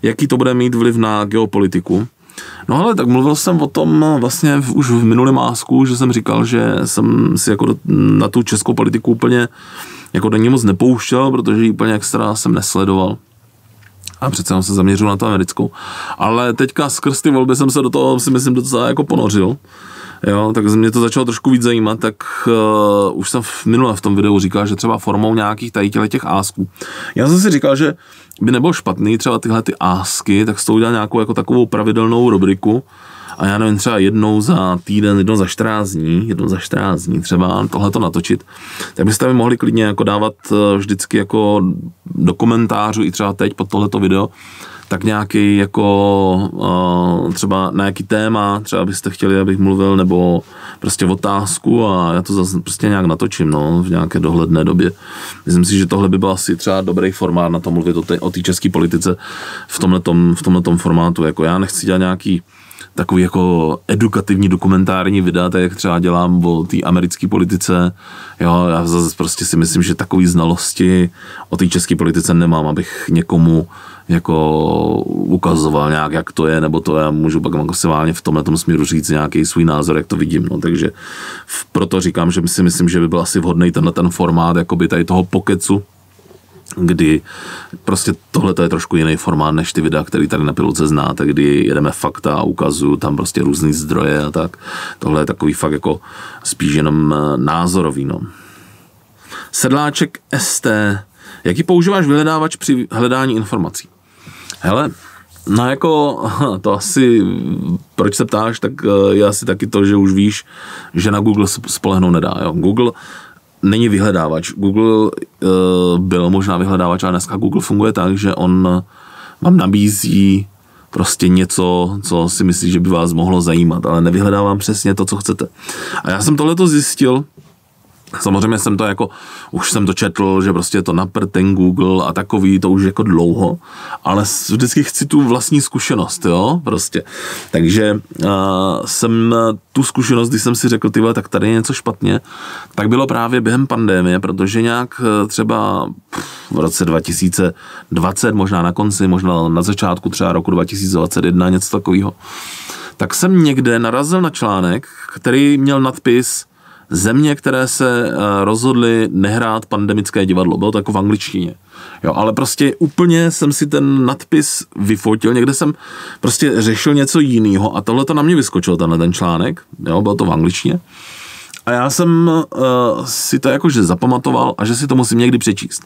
Jaký to bude mít vliv na geopolitiku? No ale tak mluvil jsem o tom vlastně už v minulém másku, že jsem říkal, že jsem si jako na tu českou politiku úplně jako do ní moc nepouštěl, protože ji úplně extra jsem nesledoval. A přece jsem se zaměřil na tu americkou. Ale teďka skrz ty volby jsem se do toho, si myslím, docela jako ponořil. Jo, tak mě to začalo trošku víc zajímat, tak už jsem minule v tom videu říkal, že třeba formou nějakých těch ásků. Já jsem si říkal, že by nebylo špatný třeba tyhle ty ásky, tak s tou udělal nějakou jako takovou pravidelnou rubriku a já nevím, třeba jednou za týden, jednou za 14 dní třeba tohleto natočit, tak byste mi mohli klidně jako dávat vždycky jako do komentářů i třeba teď pod tohleto video, tak nějaký jako třeba na jaký téma třeba byste chtěli, abych mluvil, nebo prostě otázku a já to zase prostě nějak natočím, no, v nějaké dohledné době. Myslím si, že tohle by byl asi třeba dobrý formát na to mluvit o té české politice v tomhletom formátu, jako já nechci dělat nějaký takový jako edukativní dokumentární videa, tak jak třeba dělám o té americké politice. Jo, já zase prostě si myslím, že takový znalosti o té české politice nemám, abych někomu jako ukazoval nějak, jak to je, nebo to já můžu pak maksimálně v tomhletom směru říct nějaký svůj názor, jak to vidím. No, takže proto říkám, že si myslím, že by byl asi vhodný ten formát jakoby tady toho pokecu, kdy prostě tohle je trošku jiný formát než ty videa, který tady na Pilotce znáte, kdy jedeme fakta a ukazuju tam prostě různý zdroje a tak. Tohle je takový fakt jako spíš jenom názorový, no. Sedláček ST. Jaký používáš vyhledávač při hledání informací? Hele, no jako, to asi, proč se ptáš, tak je asi taky to, že už víš, že na Google spolehnout nedá, jo. Google není vyhledávač. Google byl možná vyhledávač, ale dneska Google funguje tak, že on vám nabízí prostě něco, co si myslí, že by vás mohlo zajímat, ale nevyhledávám přesně to, co chcete. A já jsem tohleto zjistil, samozřejmě jsem to jako, už jsem to četl, že prostě je to napr ten Google a takový, to už jako dlouho, ale vždycky chci tu vlastní zkušenost, jo, prostě. Takže jsem tu zkušenost, když jsem si řekl, tyhle, tak tady je něco špatně, tak bylo právě během pandemie, protože nějak třeba v roce 2020, možná na konci, možná na začátku třeba roku 2021, něco takového, tak jsem někde narazil na článek, který měl nadpis Země, které se rozhodly nehrát pandemické divadlo. Bylo to jako v angličtině. Jo, ale prostě úplně jsem si ten nadpis vyfotil. Někde jsem prostě řešil něco jiného a tohle to na mě vyskočilo, ten článek. Jo, bylo to v angličtině. A já jsem si to jakože zapamatoval a že si to musím někdy přečíst.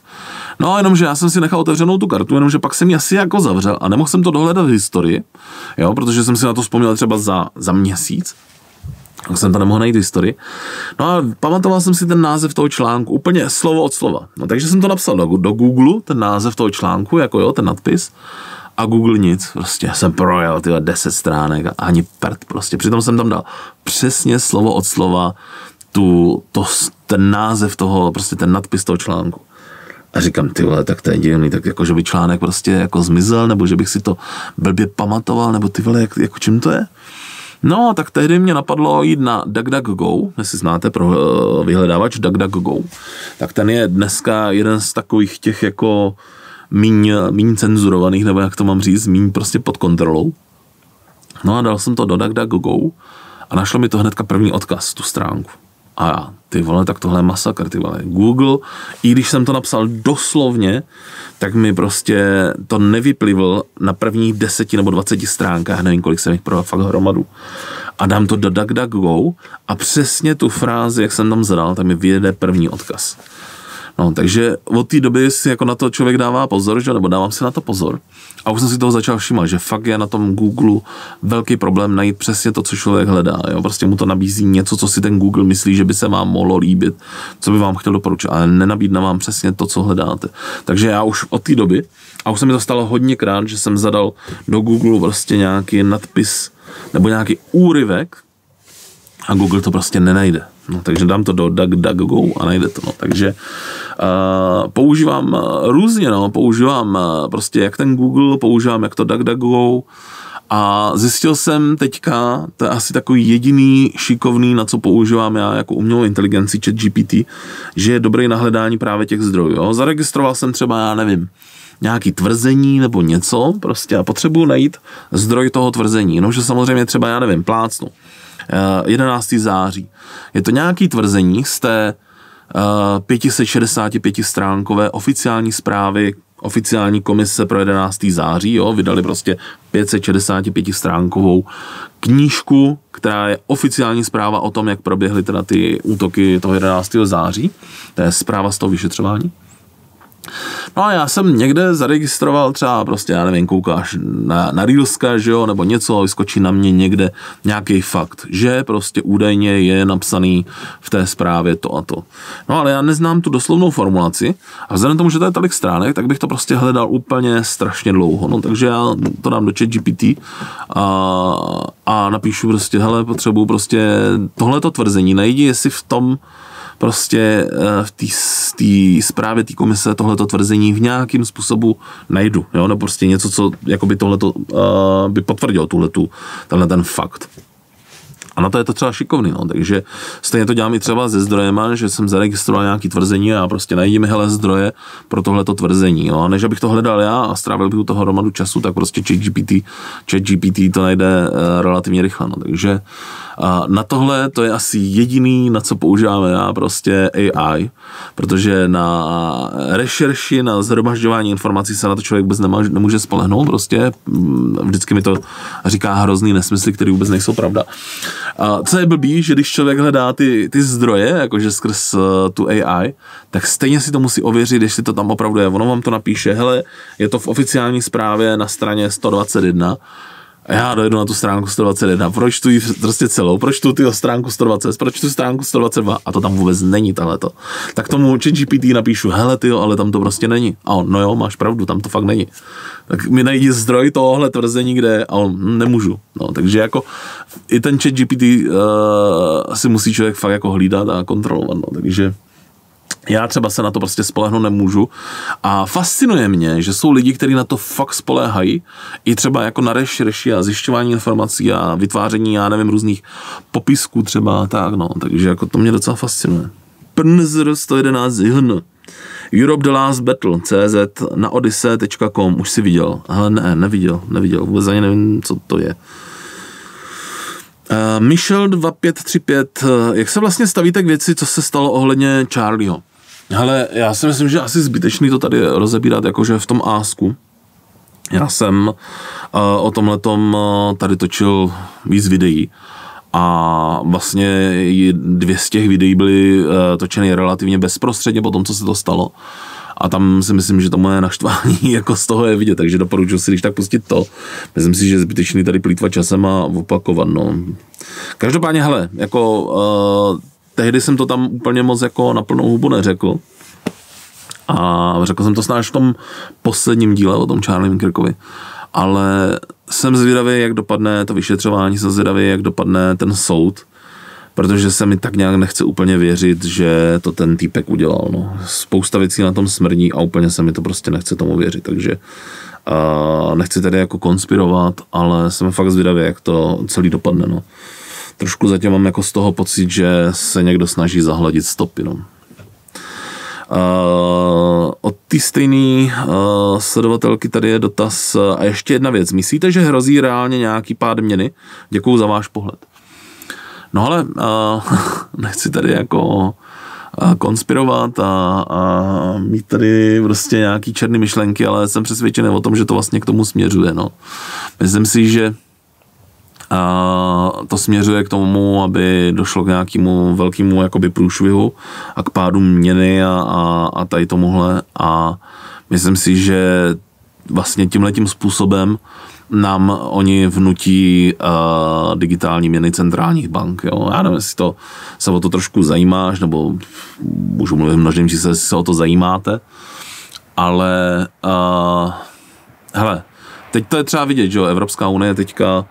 No a jenomže já jsem si nechal otevřenou tu kartu, jenomže pak jsem ji asi jako zavřel a nemohl jsem to dohledat v historii, jo, protože jsem si na to vzpomněl třeba za měsíc. Tak jsem to nemohl najít v historii. No a pamatoval jsem si ten název toho článku úplně slovo od slova. No takže jsem to napsal do Google, ten název toho článku, jako jo, ten nadpis. A Google nic, prostě jsem projel tyhle 10 stránek a ani prd prostě. Přitom jsem tam dal přesně slovo od slova ten název toho, prostě ten nadpis toho článku. A říkám, ty vole, tak to je divný, tak jako, že by článek prostě jako zmizel, nebo že bych si to blbě pamatoval, nebo ty vole, jako čím to je? No, tak tehdy mě napadlo jít na DuckDuckGo, jestli znáte pro vyhledávač DuckDuckGo. Tak ten je dneska jeden z takových těch jako míň cenzurovaných, nebo jak to mám říct, míň prostě pod kontrolou. No a dal jsem to do DuckDuckGo a našlo mi to hnedka první odkaz, tu stránku. A ty vole, tak tohle je masakr, ty vole. Google, i když jsem to napsal doslovně, tak mi prostě to nevyplivl na prvních 10 nebo 20 stránkách, nevím, kolik jsem jich prodal, fakt hromadu. A dám to do DuckDuckGo a přesně tu frázi, jak jsem tam zadal, tak mi vyjede první odkaz. No, takže od té doby si jako na to člověk dává pozor, že? Nebo dávám si na to pozor. A už jsem si toho začal všímat, že fakt je na tom Google velký problém najít přesně to, co člověk hledá. Jo? Prostě mu to nabízí něco, co si ten Google myslí, že by se vám mohlo líbit, co by vám chtěl doporučit, ale nenabídne vám přesně to, co hledáte. Takže já už od té doby, a už se mi to stalo hodněkrát, že jsem zadal do Google prostě nějaký nadpis nebo nějaký úryvek a Google to prostě nenajde. No, takže dám to do DuckDuckGo a najde to. No. Takže používám různě, no. Používám prostě jak ten Google, používám jak to DuckDuckGo a zjistil jsem teďka, to je asi takový jediný šikovný, na co používám já jako umělou inteligenci ChatGPT, že je dobrý na hledání právě těch zdrojů. Jo. Zaregistroval jsem třeba, já nevím, nějaký tvrzení nebo něco prostě a potřebuji najít zdroj toho tvrzení. No, že samozřejmě třeba, já nevím, plácnu. 11. září. Je to nějaký tvrzení z té 565 stránkové oficiální zprávy oficiální komise pro 11. září, jo, vydali prostě 565 stránkovou knížku, která je oficiální zpráva o tom, jak proběhly teda ty útoky toho 11. září. To je zpráva z toho vyšetřování. No a já jsem někde zaregistroval třeba prostě, já nevím, koukáš na Reelska, že jo, nebo něco, vyskočí na mě někde nějaký fakt, že prostě údajně je napsaný v té zprávě to a to. No ale já neznám tu doslovnou formulaci a vzhledem tomu, že to je tolik stránek, tak bych to prostě hledal úplně strašně dlouho, no takže já to dám do ChatGPT a napíšu prostě, hele, potřebuju prostě tohleto tvrzení, najdi, jestli v tom prostě v té zprávě té komise tohleto tvrzení v nějakým způsobu najdu, jo, nebo prostě něco, co jakoby tohleto by potvrdilo tenhle ten fakt. A na to je to třeba šikovný, no, takže stejně to dělám i třeba se zdrojema, že jsem zaregistroval nějaký tvrzení a prostě najdi mi hele zdroje pro tohleto tvrzení, jo, než abych to hledal já a strávil bych u toho hromadu času, tak prostě ChatGPT to najde relativně rychle, no, takže na tohle to je asi jediný, na co používáme já, prostě AI, protože na rešerši, na shromažďování informací se na to člověk vůbec nemůže spolehnout, prostě vždycky mi to říká hrozný nesmysly, které vůbec nejsou pravda. Co je blbý, že když člověk hledá ty zdroje, jakože skrz tu AI, tak stejně si to musí ověřit, jestli to tam opravdu je. Ono vám to napíše, hele, je to v oficiální zprávě na straně 121, a já dojedu na tu stránku 121, pročtu ji prostě celou, pročtu ty stránku 120, pročtu stránku 122 a to tam vůbec není tahleto. Tak tomu ChatGPT napíšu, hele tyjo, ale tam to prostě není. A on, no jo, máš pravdu, tam to fakt není. Tak mi najdi zdroj tohohle tvrzení, kde a on, nemůžu. No, takže jako i ten ChatGPT si musí člověk fakt jako hlídat a kontrolovat, no, takže já třeba se na to prostě spolehnout nemůžu a fascinuje mě, že jsou lidi, kteří na to fakt spoléhají, i třeba jako na rešerši a zjišťování informací a vytváření, já nevím, různých popisků třeba, tak no, takže jako to mě docela fascinuje. Prnzr 111 hn. Europe the Last Battle, CZ na odyssey.com, už si viděl, ale ne, neviděl, vůbec ani nevím, co to je. Michel 2535, jak se vlastně stavíte k věci, co se stalo ohledně Charlieho? Hele, já si myslím, že asi zbytečný to tady rozebírat, jakože v tom Asku. Já jsem o tomhletom tady točil víc videí a vlastně 2 z těch videí byly točeny relativně bezprostředně po tom, co se to stalo. A tam si myslím, že to moje naštvání jako z toho je vidět, takže doporučuji si, když tak pustit to. Myslím si, že je zbytečný tady plýtvat časem a opakovat, no. Každopádně, hele, jako tehdy jsem to tam úplně moc jako na plnou hubu neřekl. A řekl jsem to snad v tom posledním díle o tom Charliem Kirkovi. Ale jsem zvědavý, jak dopadne to vyšetřování, jsem zvědavý, jak dopadne ten soud, protože se mi tak nějak nechce úplně věřit, že to ten týpek udělal. No. Spousta věcí na tom smrdí a úplně se mi to prostě nechce tomu věřit, takže nechci tady jako konspirovat, ale jsem fakt zvědavý, jak to celý dopadne. No. Trošku zatím mám jako z toho pocit, že se někdo snaží zahladit stopy. No. Od té stejné sledovatelky tady je dotaz a ještě jedna věc. Myslíte, že hrozí reálně nějaký pád měny? Děkuju za váš pohled. No ale nechci tady jako konspirovat a mít tady prostě nějaký černý myšlenky, ale jsem přesvědčený o tom, že to vlastně k tomu směřuje. No. Myslím si, že to směřuje k tomu, aby došlo k nějakému velkému jakoby průšvihu a k pádu měny a tady tomuhle. A myslím si, že vlastně tímhletím způsobem nám oni vnutí digitální měny centrálních bank. Jo. Já nevím, jestli se o to trošku zajímáš, nebo můžu mluvit v množném čísle, jestli se o to zajímáte, ale hele, teď to je třeba vidět, že jo, Evropská unie teďka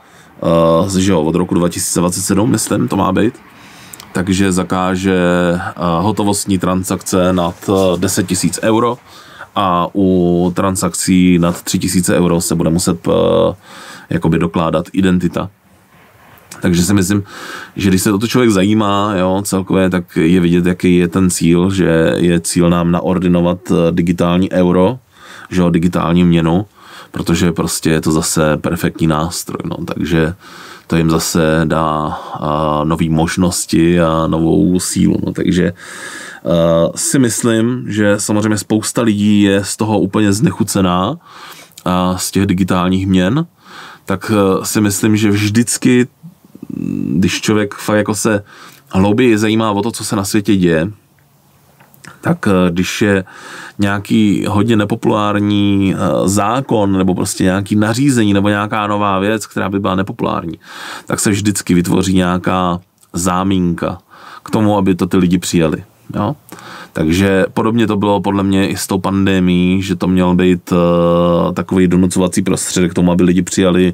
že jo, od roku 2027, myslím, to má být, takže zakáže hotovostní transakce nad 10 000 euro a u transakcí nad 3 000 euro se bude muset jakoby dokládat identita. Takže si myslím, že když se o to člověk zajímá, jo, celkově, tak je vidět, jaký je ten cíl, že je cíl nám naordinovat digitální euro, že jo, digitální měnu, protože prostě je to zase perfektní nástroj, no, takže to jim zase dá nové možnosti a novou sílu, no, takže si myslím, že samozřejmě spousta lidí je z toho úplně znechucená z těch digitálních měn, tak si myslím, že vždycky, když člověk fakt jako se hlouběji zajímá o to, co se na světě děje, tak když je nějaký hodně nepopulární zákon nebo prostě nějaký nařízení nebo nějaká nová věc, která by byla nepopulární, tak se vždycky vytvoří nějaká zámínka k tomu, aby to ty lidi přijali. Jo? Takže podobně to bylo podle mě i s tou pandemií, že to měl být takový donucovací prostředek k tomu, aby lidi přijali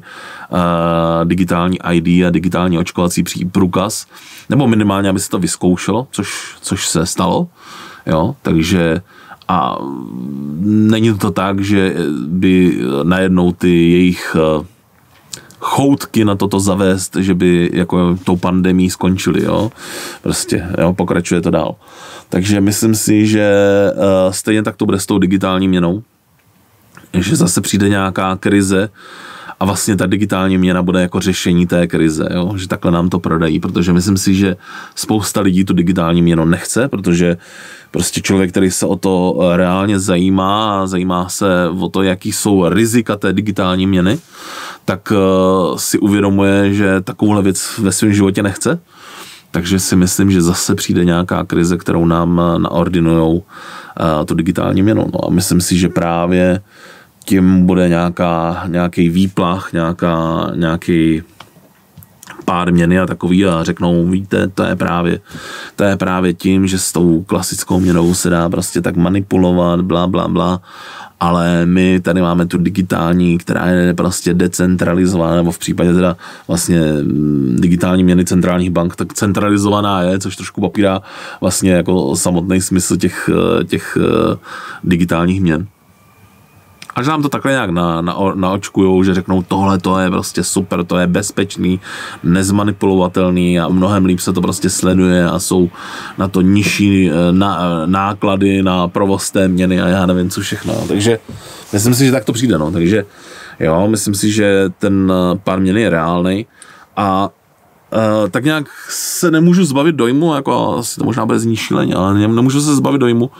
digitální ID a digitální očkovací průkaz, nebo minimálně, aby se to vyzkoušelo, což se stalo. Jo? Takže a není to tak, že by najednou ty jejich choutky na toto zavést, že by jako tou pandemií skončili, jo. Prostě, jo, pokračuje to dál. Takže myslím si, že stejně tak to bude s tou digitální měnou, že zase přijde nějaká krize a vlastně ta digitální měna bude jako řešení té krize, jo? Že takhle nám to prodají, protože myslím si, že spousta lidí tu digitální měnu nechce, protože prostě člověk, který se o to reálně zajímá a zajímá se o to, jaký jsou rizika té digitální měny, tak si uvědomuje, že takovouhle věc ve svém životě nechce. Takže si myslím, že zase přijde nějaká krize, kterou nám naordinujou tu digitální měnu. No a myslím si, že právě tím bude nějaký výplach, nějaký pár měny a takový a řeknou, víte, to je právě tím, že s tou klasickou měnou se dá prostě tak manipulovat, bla, bla, bla, ale my tady máme tu digitální, která je prostě decentralizovaná, nebo v případě teda vlastně digitální měny centrálních bank, tak centralizovaná je, což trošku popírá vlastně jako samotný smysl těch digitálních měn. Až nám to takhle nějak naočkujou, že řeknou, tohle to je prostě super, to je bezpečný, nezmanipulovatelný a mnohem líp se to prostě sleduje a jsou na to nižší náklady na provoz té měny a já nevím co všechno. Takže myslím si, že tak to přijde. No. Takže jo, myslím si, že ten pár měny je reálnej a tak nějak se nemůžu zbavit dojmu, jako asi to možná bude zní šíleně, ale nemůžu se zbavit dojmu,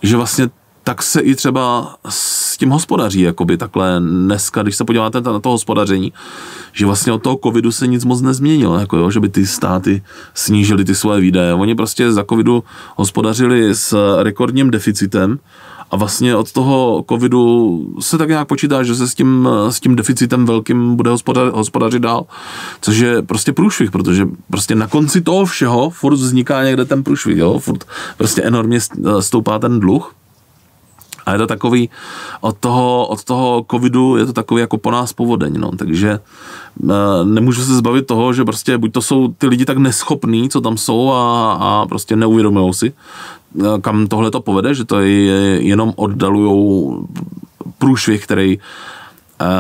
že vlastně tak se i třeba s tím hospodaří, jakoby takhle dneska, když se podíváte na to hospodaření, že vlastně od toho covidu se nic moc nezměnilo, jako jo, že by ty státy snížily ty svoje výdaje. Oni prostě za covidu hospodařili s rekordním deficitem a vlastně od toho covidu se tak nějak počítá, že se s tím deficitem velkým bude hospodařit dál, což je prostě průšvih, protože prostě na konci toho všeho furt vzniká někde ten průšvih, jo, furt prostě enormně stoupá ten dluh. A je to takový, od toho covidu je to takový jako po nás povodeň, no, takže nemůžu se zbavit toho, že prostě buď to jsou ty lidi tak neschopní, co tam jsou a prostě neuvědomujou si, kam tohle to povede, že to jenom oddalujou průšvih, který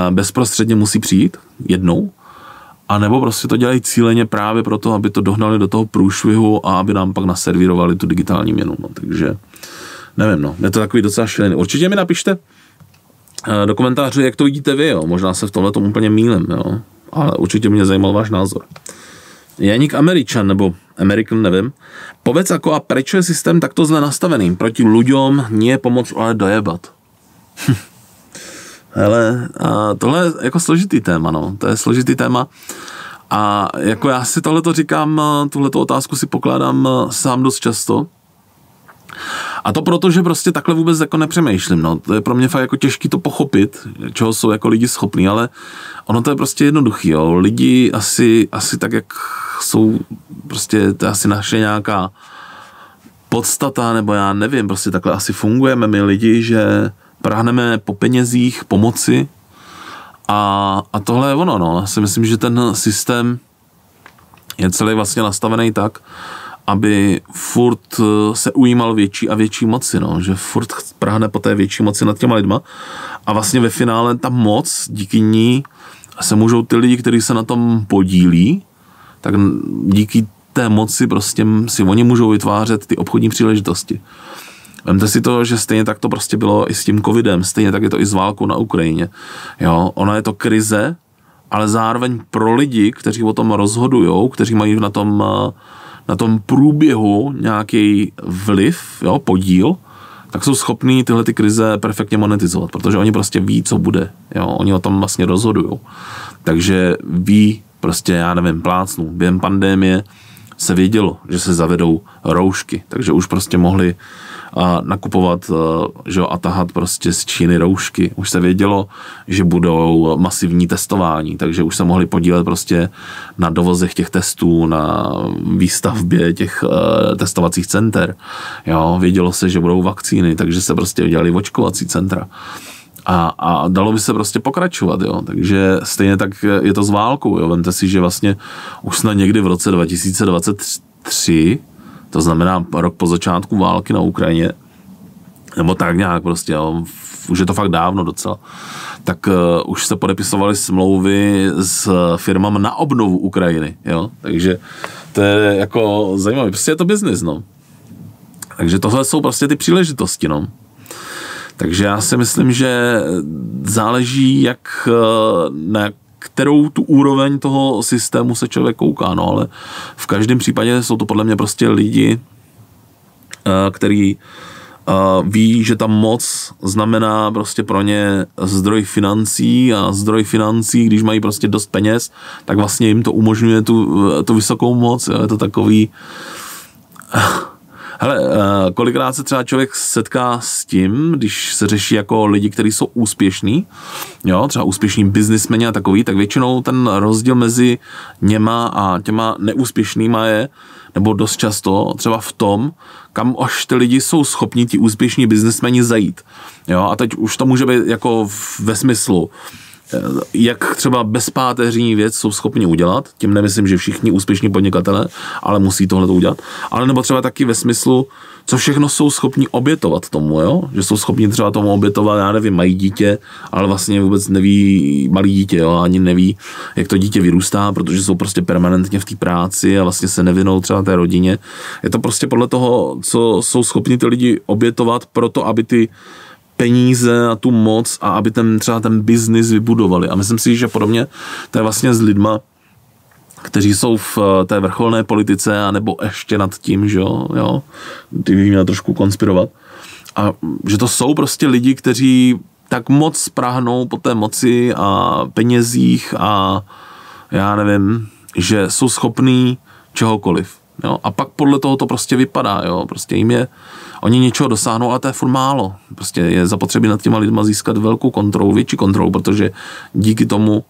bezprostředně musí přijít jednou, a nebo prostě to dělají cíleně právě proto, aby to dohnali do toho průšvihu a aby nám pak naservírovali tu digitální měnu, no, takže nevím, no, je to takový docela šílený. Určitě mi napište do komentářů, jak to vidíte vy, jo. Možná se v tomhle tomu úplně mýlím, jo. Ale určitě mě zajímal váš názor. Janík Američan, nebo American, nevím. Povedz ako a prečo je systém takto zle nastavený? Proti ľuďom nie pomoc, ale dojebat. Hele, a tohle je jako složitý téma, no. To je složitý téma. A jako já si tohleto říkám, tuhleto otázku si pokládám sám dost často. A to proto, že prostě takhle vůbec jako nepřemýšlím, no. To je pro mě fakt jako těžký to pochopit, čeho jsou jako lidi schopní, ale ono to je prostě jednoduchý, jo. Lidi asi tak, jak jsou, prostě to je asi naše nějaká podstata, nebo já nevím, prostě takhle asi fungujeme my lidi, že prahneme po penězích, pomoci a tohle je ono, no. Já si myslím, že ten systém je celý vlastně nastavený tak, aby furt se ujímal větší a větší moci, no. Že furt prahne po té větší moci nad těma lidma a vlastně ve finále ta moc, díky ní se můžou ty lidi, kteří se na tom podílí, tak díky té moci prostě si oni můžou vytvářet ty obchodní příležitosti. Vemte si to, že stejně tak to prostě bylo i s tím covidem, stejně tak je to i s válkou na Ukrajině. Jo, ona je to krize, ale zároveň pro lidi, kteří o tom rozhodujou, kteří mají na tom průběhu nějaký vliv, jo, podíl, tak jsou schopní tyhle ty krize perfektně monetizovat, protože oni prostě ví, co bude. Jo, oni o tom vlastně rozhodujou. Takže ví, prostě, já nevím, plácnu, během pandémie se vědělo, že se zavedou roušky, takže už prostě mohli nakupovat, že a tahat prostě z Číny roušky. Už se vědělo, že budou masivní testování, takže už se mohli podílet prostě na dovozech těch testů, na výstavbě těch testovacích center. Jo, vědělo se, že budou vakcíny, takže se prostě dělali očkovací centra. A dalo by se prostě pokračovat, jo. Takže stejně tak je to s válkou, jo. Vemte si, že vlastně už snad někdy v roce 2023, to znamená rok po začátku války na Ukrajině, nebo tak nějak prostě, jo, už je to fakt dávno docela, tak už se podepisovaly smlouvy s firmami na obnovu Ukrajiny, jo. Takže to je jako zajímavé, prostě je to biznis, no. Takže tohle jsou prostě ty příležitosti, no. Takže já si myslím, že záleží, jak na kterou tu úroveň toho systému se člověk kouká, no, ale v každém případě jsou to podle mě prostě lidi, který ví, že ta moc znamená prostě pro ně zdroj financí a zdroj financí, když mají prostě dost peněz, tak vlastně jim to umožňuje tu vysokou moc, jo, je to takový... Hele, kolikrát se třeba člověk setká s tím, když se řeší jako lidi, kteří jsou úspěšní, jo, třeba úspěšní biznismeni a takový, tak většinou ten rozdíl mezi něma a těma neúspěšnýma je, nebo dost často třeba v tom, kam až ty lidi jsou schopni ti úspěšní biznismeni zajít. Jo, a teď už to může být jako ve smyslu, jak třeba bezpáteřní věc jsou schopni udělat, tím nemyslím, že všichni úspěšní podnikatelé, ale musí tohle to udělat, ale nebo třeba taky ve smyslu, co všechno jsou schopni obětovat tomu, jo? Že jsou schopni třeba tomu obětovat, já nevím, mají dítě, ale vlastně vůbec neví, malý dítě, jo? Ani neví, jak to dítě vyrůstá, protože jsou prostě permanentně v té práci a vlastně se nevinou třeba té rodině. Je to prostě podle toho, co jsou schopni ty lidi obětovat proto, aby ty peníze a tu moc a aby třeba ten biznis vybudovali. A myslím si, že podobně to je vlastně s lidma, kteří jsou v té vrcholné politice a nebo ještě nad tím, že jo, ty bych měl trošku konspirovat. A že to jsou prostě lidi, kteří tak moc prahnou po té moci a penězích a já nevím, že jsou schopní čehokoliv. Jo? A pak podle toho to prostě vypadá, jo, prostě oni něčeho dosáhnou, ale to je furt málo. Prostě je zapotřebí nad těma lidma získat velkou kontrolu, větší kontrolu, protože díky tomu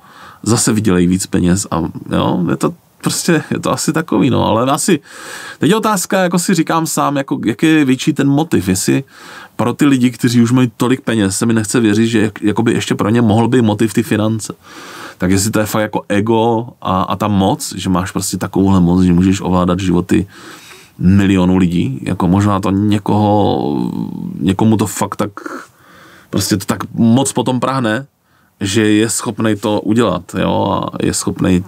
zase vydělají víc peněz a jo, je to asi takový, no, ale teď je otázka, jako si říkám sám, jako, jak je větší ten motiv, jestli pro ty lidi, kteří už mají tolik peněz, se mi nechce věřit, že jakoby ještě pro ně mohl být motiv ty finance. Tak jestli to je fakt jako ego a ta moc, že máš prostě takovouhle moc, že můžeš ovládat životy milionů lidí, jako možná to někomu to fakt tak prostě to tak moc potom prahne, že je schopnej to udělat, jo, a je schopnej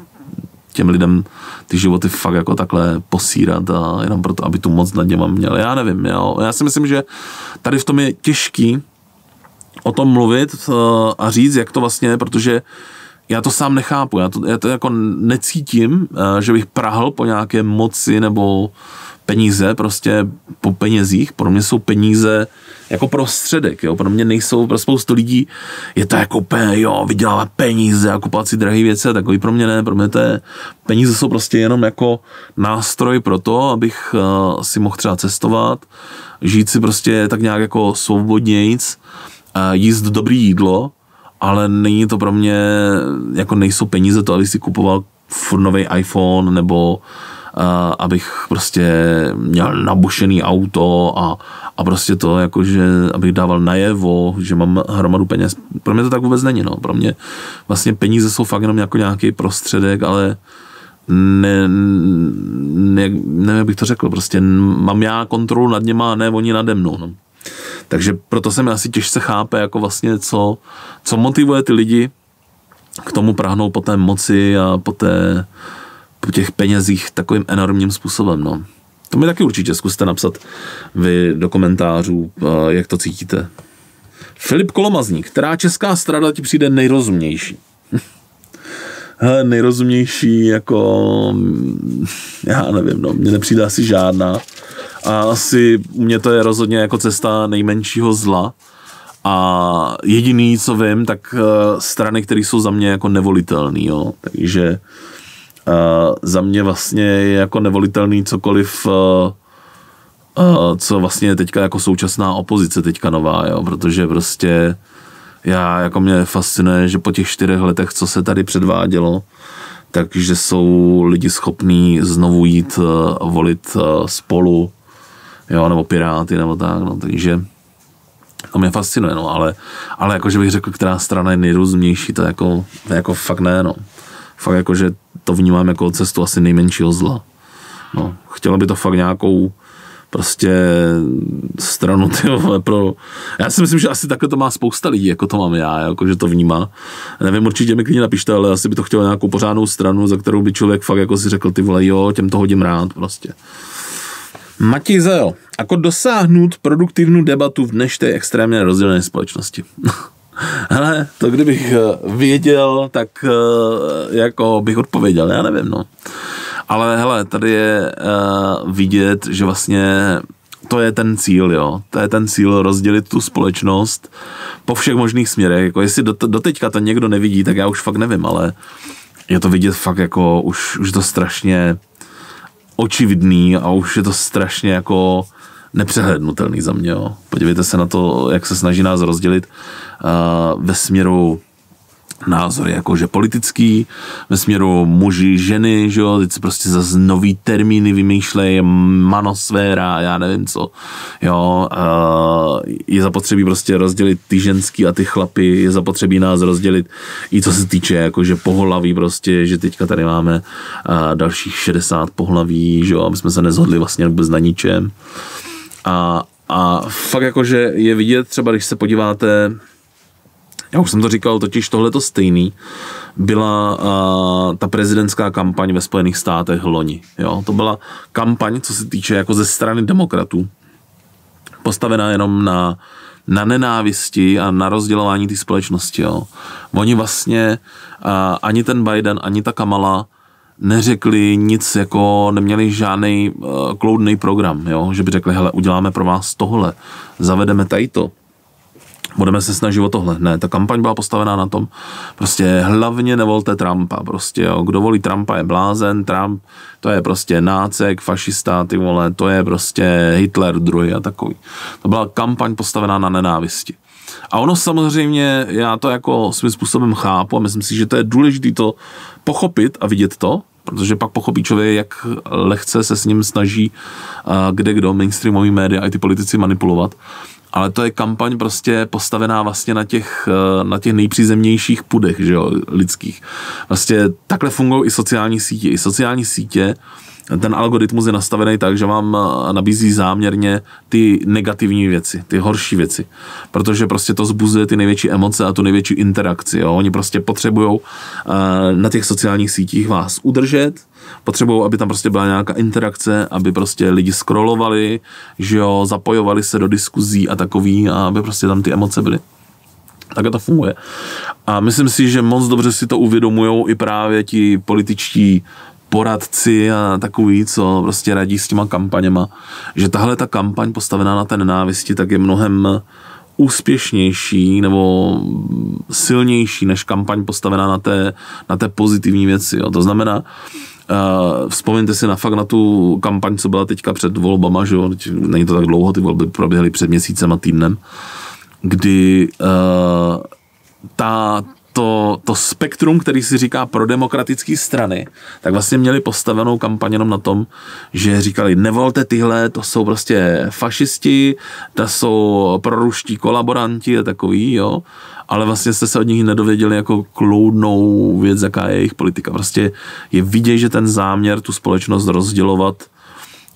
těm lidem ty životy fakt jako takhle posírat a jenom proto, aby tu moc nad něma měl. Já nevím, jo. Já si myslím, že tady v tom je těžký o tom mluvit a říct, jak to vlastně je, protože já to sám nechápu, já to jako necítím, že bych prahal po nějaké moci nebo peníze, prostě po penězích. Pro mě jsou peníze jako prostředek, jo. Pro mě nejsou, pro spoustu lidí je to jako vydělávat peníze a kupovat si drahé věci a takový. Pro mě ne, pro mě peníze jsou prostě jenom jako nástroj pro to, abych si mohl třeba cestovat, žít si prostě tak nějak jako svobodnějc, jíst dobrý jídlo, ale není to pro mě, jako nejsou peníze to, abych si kupoval furt nový iPhone nebo abych prostě měl nabušený auto a prostě to, jakože abych dával najevo, že mám hromadu peněz. Pro mě to tak vůbec není, no. Pro mě vlastně peníze jsou fakt jenom jako nějaký prostředek, ale nevím, jak bych to řekl, prostě mám já kontrolu nad něma a ne oni nade mnou, no. Takže proto se mi asi těžce chápe, jako vlastně co motivuje ty lidi k tomu prahnout po té moci a po těch penězích takovým enormním způsobem, no. To mi taky určitě zkuste napsat vy do komentářů, jak to cítíte. Filip Kolomazník, která česká strana ti přijde nejrozumnější? Hele, nejrozumnější, jako, já nevím, no, mně nepřijde asi žádná. A asi u mě to je rozhodně jako cesta nejmenšího zla. A jediný, co vím, tak strany, které jsou za mě jako nevolitelný, jo. Takže za mě vlastně je jako nevolitelný cokoliv, co vlastně je teďka jako současná opozice teďka nová, jo, protože prostě jako mě fascinuje, že po těch 4 letech, co se tady předvádělo, takže jsou lidi schopní znovu jít volit Spolu, jo, nebo Piráty, nebo tak, no, takže to mě fascinuje, no, ale jako, že bych řekl, která strana je nejrozumnější, to jako fakt ne, no. Fakt jako, že to vnímám jako cestu asi nejmenšího zla. No, chtělo by to fakt nějakou prostě stranu, já si myslím, že asi takhle to má spousta lidí, jako to mám já, jako, že to vnímá. Nevím, určitě mi klidně napište, ale asi by to chtělo nějakou pořádnou stranu, za kterou by člověk fakt jako si řekl, ty vole, jo, těm to hodím rád, prostě. Matěj Zeo, jako dosáhnout produktivní debatu v dnešní extrémně rozdělené společnosti. Hele, to kdybych věděl, tak jako bych odpověděl, já nevím, no. Ale hele, tady je vidět, že vlastně to je ten cíl, jo. To je ten cíl rozdělit tu společnost po všech možných směrech. Jako jestli doteďka to někdo nevidí, tak já už fakt nevím, ale je to vidět fakt jako už to strašně očividný a už je to strašně jako nepřehlednutelný za mě, jo. Podívejte se na to, jak se snaží nás rozdělit ve směru názory jakože politický, ve směru muži, ženy, že jo, teď se prostě zase nový termíny vymýšlejí, manosféra, já nevím co, jo, je zapotřebí prostě rozdělit ty ženský a ty chlapy, je zapotřebí nás rozdělit i co se týče jakože pohlaví prostě, že teďka tady máme dalších 60 pohlaví, že jo, aby jsme se nezhodli vlastně vůbec na ničem a fakt jakože je vidět třeba, když se podíváte. Já už jsem to říkal, totiž tohleto stejný byla ta prezidentská kampaň ve Spojených státech loni. Jo? To byla kampaň, co se týče jako ze strany demokratů, postavená jenom na nenávisti a na rozdělování té společnosti. Jo? Oni vlastně, ani ten Biden, ani ta Kamala neřekli nic, jako neměli žádný kloudný program, jo? Že by řekli, hele, uděláme pro vás tohle, zavedeme tady to. Budeme se snažit o tohle. Ne, ta kampaň byla postavená na tom, prostě hlavně nevolte Trumpa, prostě, jo. Kdo volí Trumpa je blázen, Trump, to je prostě nácek, fašista, ty vole, to je prostě Hitler druhý a takový. To byla kampaň postavená na nenávisti. A ono samozřejmě, já to jako svým způsobem chápu a myslím si, že to je důležité to pochopit a vidět to, protože pak pochopí člověk, jak lehce se s ním snaží kdo mainstreamový média a i ty politici manipulovat. Ale to je kampaň prostě postavená vlastně na těch nejpřízemnějších pudech, že jo, lidských. Vlastně takhle fungují i sociální sítě. I sociální sítě, ten algoritmus je nastavený tak, že vám nabízí záměrně ty negativní věci, ty horší věci. Protože prostě to zbuzuje ty největší emoce a tu největší interakci. Jo. Oni prostě potřebujou na těch sociálních sítích vás udržet, potřebují, aby tam prostě byla nějaká interakce, aby prostě lidi scrollovali, že jo, zapojovali se do diskuzí a takový, a aby prostě tam ty emoce byly. Tak to funguje. A myslím si, že moc dobře si to uvědomujou i právě ti političtí poradci a takový, co prostě radí s těma kampaněma, že tahle ta kampaň postavená na té nenávisti tak je mnohem úspěšnější nebo silnější než kampaň postavená na té pozitivní věci. Jo. To znamená, vzpomeňte si na tu kampaň, co byla teďka před volbama, že jo, není to tak dlouho, ty volby proběhly před měsícem a týdnem, kdy to spektrum, který si říká pro demokratické strany, tak vlastně měli postavenou kampaň jenom na tom, že říkali, nevolte tyhle, to jsou prostě fašisti, to jsou proruští kolaboranti a takový, jo, ale vlastně jste se od nich nedověděli jako kloudnou věc, jaká je jejich politika. Prostě je vidět, že ten záměr tu společnost rozdělovat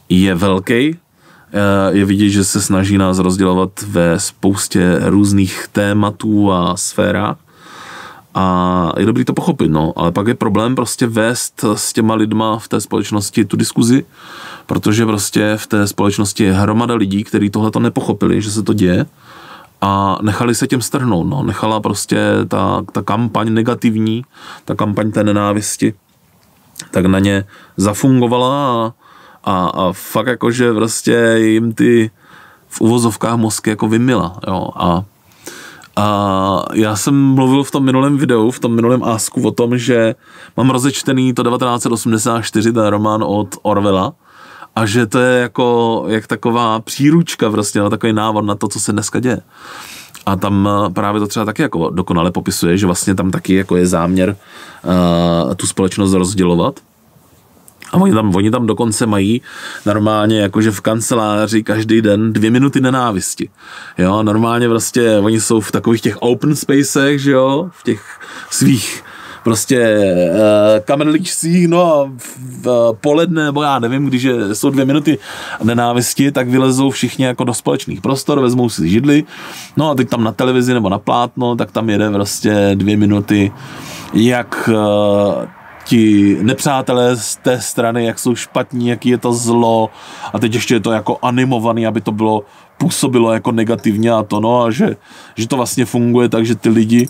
je velký, je vidět, že se snaží nás rozdělovat ve spoustě různých tématů a sférách. A je dobrý to pochopit, no. Ale pak je problém prostě vést s těma lidma v té společnosti tu diskuzi, protože prostě v té společnosti je hromada lidí, kteří tohle to nepochopili, že se to děje a nechali se tím strhnout, no. Nechala prostě ta kampaň negativní, ta kampaň té nenávisti, tak na ně zafungovala a fakt jakože prostě jim ty v uvozovkách mozky jako vymila, jo. A já jsem mluvil v tom minulém videu, v tom minulém Asku o tom, že mám rozečtený to 1984, ten román od Orwella, a že to je jako jak taková příručka prostě, no, takový návod na to, co se dneska děje. A tam právě to třeba taky jako dokonale popisuje, že vlastně tam taky jako je záměr tu společnost rozdělovat. A oni tam dokonce mají normálně jakože v kanceláři každý den 2 minuty nenávisti. Jo, normálně prostě oni jsou v takových těch open spacech, že jo, v těch svých prostě kamerlíčcích, no a v poledne, nebo já nevím, když jsou 2 minuty nenávisti, tak vylezou všichni jako do společných prostor, vezmou si židli, no a teď tam na televizi nebo na plátno, tak tam jede prostě 2 minuty, jak ti nepřátelé z té strany, jak jsou špatní, jaký je to zlo a teď ještě je to jako animovaný, aby to působilo jako negativně a to, no a že to vlastně funguje tak, že ty lidi,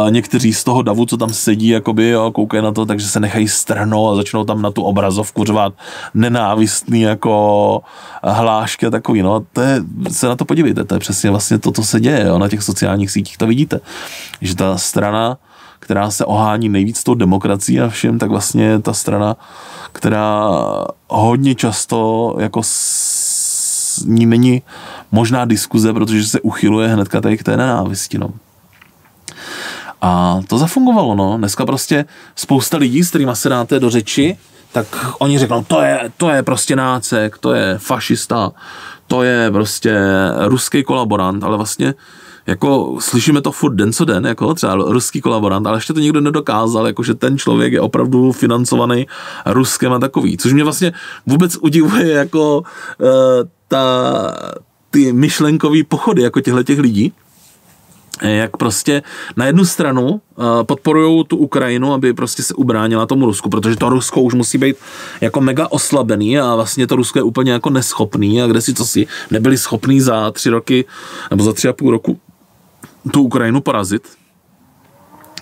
někteří z toho davu, co tam sedí, jakoby, jo, koukají na to, takže se nechají strhnout a začnou tam na tu obrazovku řvát nenávistný jako hlášky a takový, no se na to podívejte, to je přesně vlastně to, co se děje, jo, na těch sociálních sítích to vidíte, že ta strana, která se ohání nejvíc tou demokracií a všem, tak vlastně ta strana, která hodně často jako s ní není možná diskuze, protože se uchyluje hnedka tady k té nenávisti, no. A to zafungovalo, no. Dneska prostě spousta lidí, s kterýma se dáte do řeči, tak oni řeknou, to je prostě nácek, to je fašista, to je prostě ruský kolaborant, ale vlastně jako slyšíme to furt den co den, jako třeba ruský kolaborant, ale ještě to nikdo nedokázal, jako že ten člověk je opravdu financovaný Ruskem a takový, což mě vlastně vůbec udivuje jako ty myšlenkový pochody jako těch lidí, jak prostě na jednu stranu podporujou tu Ukrajinu, aby prostě se ubránila tomu Rusku, protože to Rusko už musí být jako mega oslabený a vlastně to Rusko je úplně jako neschopný a kde si co si nebyli schopní za 3 roky nebo za 3,5 roku tu Ukrajinu porazit.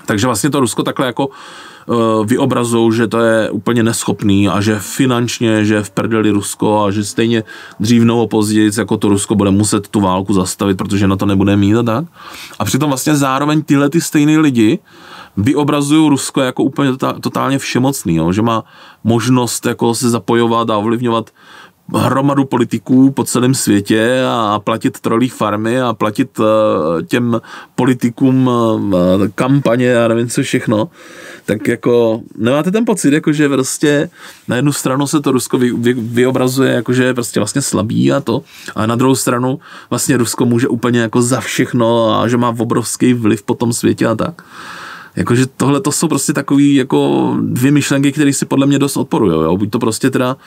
Takže vlastně to Rusko takhle jako vyobrazují, že to je úplně neschopný a že finančně, že v prdeli Rusko a že stejně dřív nebo později jako to Rusko bude muset tu válku zastavit, protože na to nebude mít a tak. A přitom vlastně zároveň tyhle ty stejný lidi vyobrazují Rusko jako úplně totálně všemocný, jo? Že má možnost jako se zapojovat a ovlivňovat hromadu politiků po celém světě a platit trolí farmy a platit těm politikům kampaně a nevím co všechno, tak jako nemáte ten pocit, jako že prostě na jednu stranu se to Rusko vyobrazuje, jako že je prostě vlastně slabý a to, a na druhou stranu vlastně Rusko může úplně jako za všechno a že má obrovský vliv po tom světě a tak. Jakože tohle to jsou prostě takový jako 2 myšlenky, které si podle mě dost odporujou, jo. Buď to prostě teda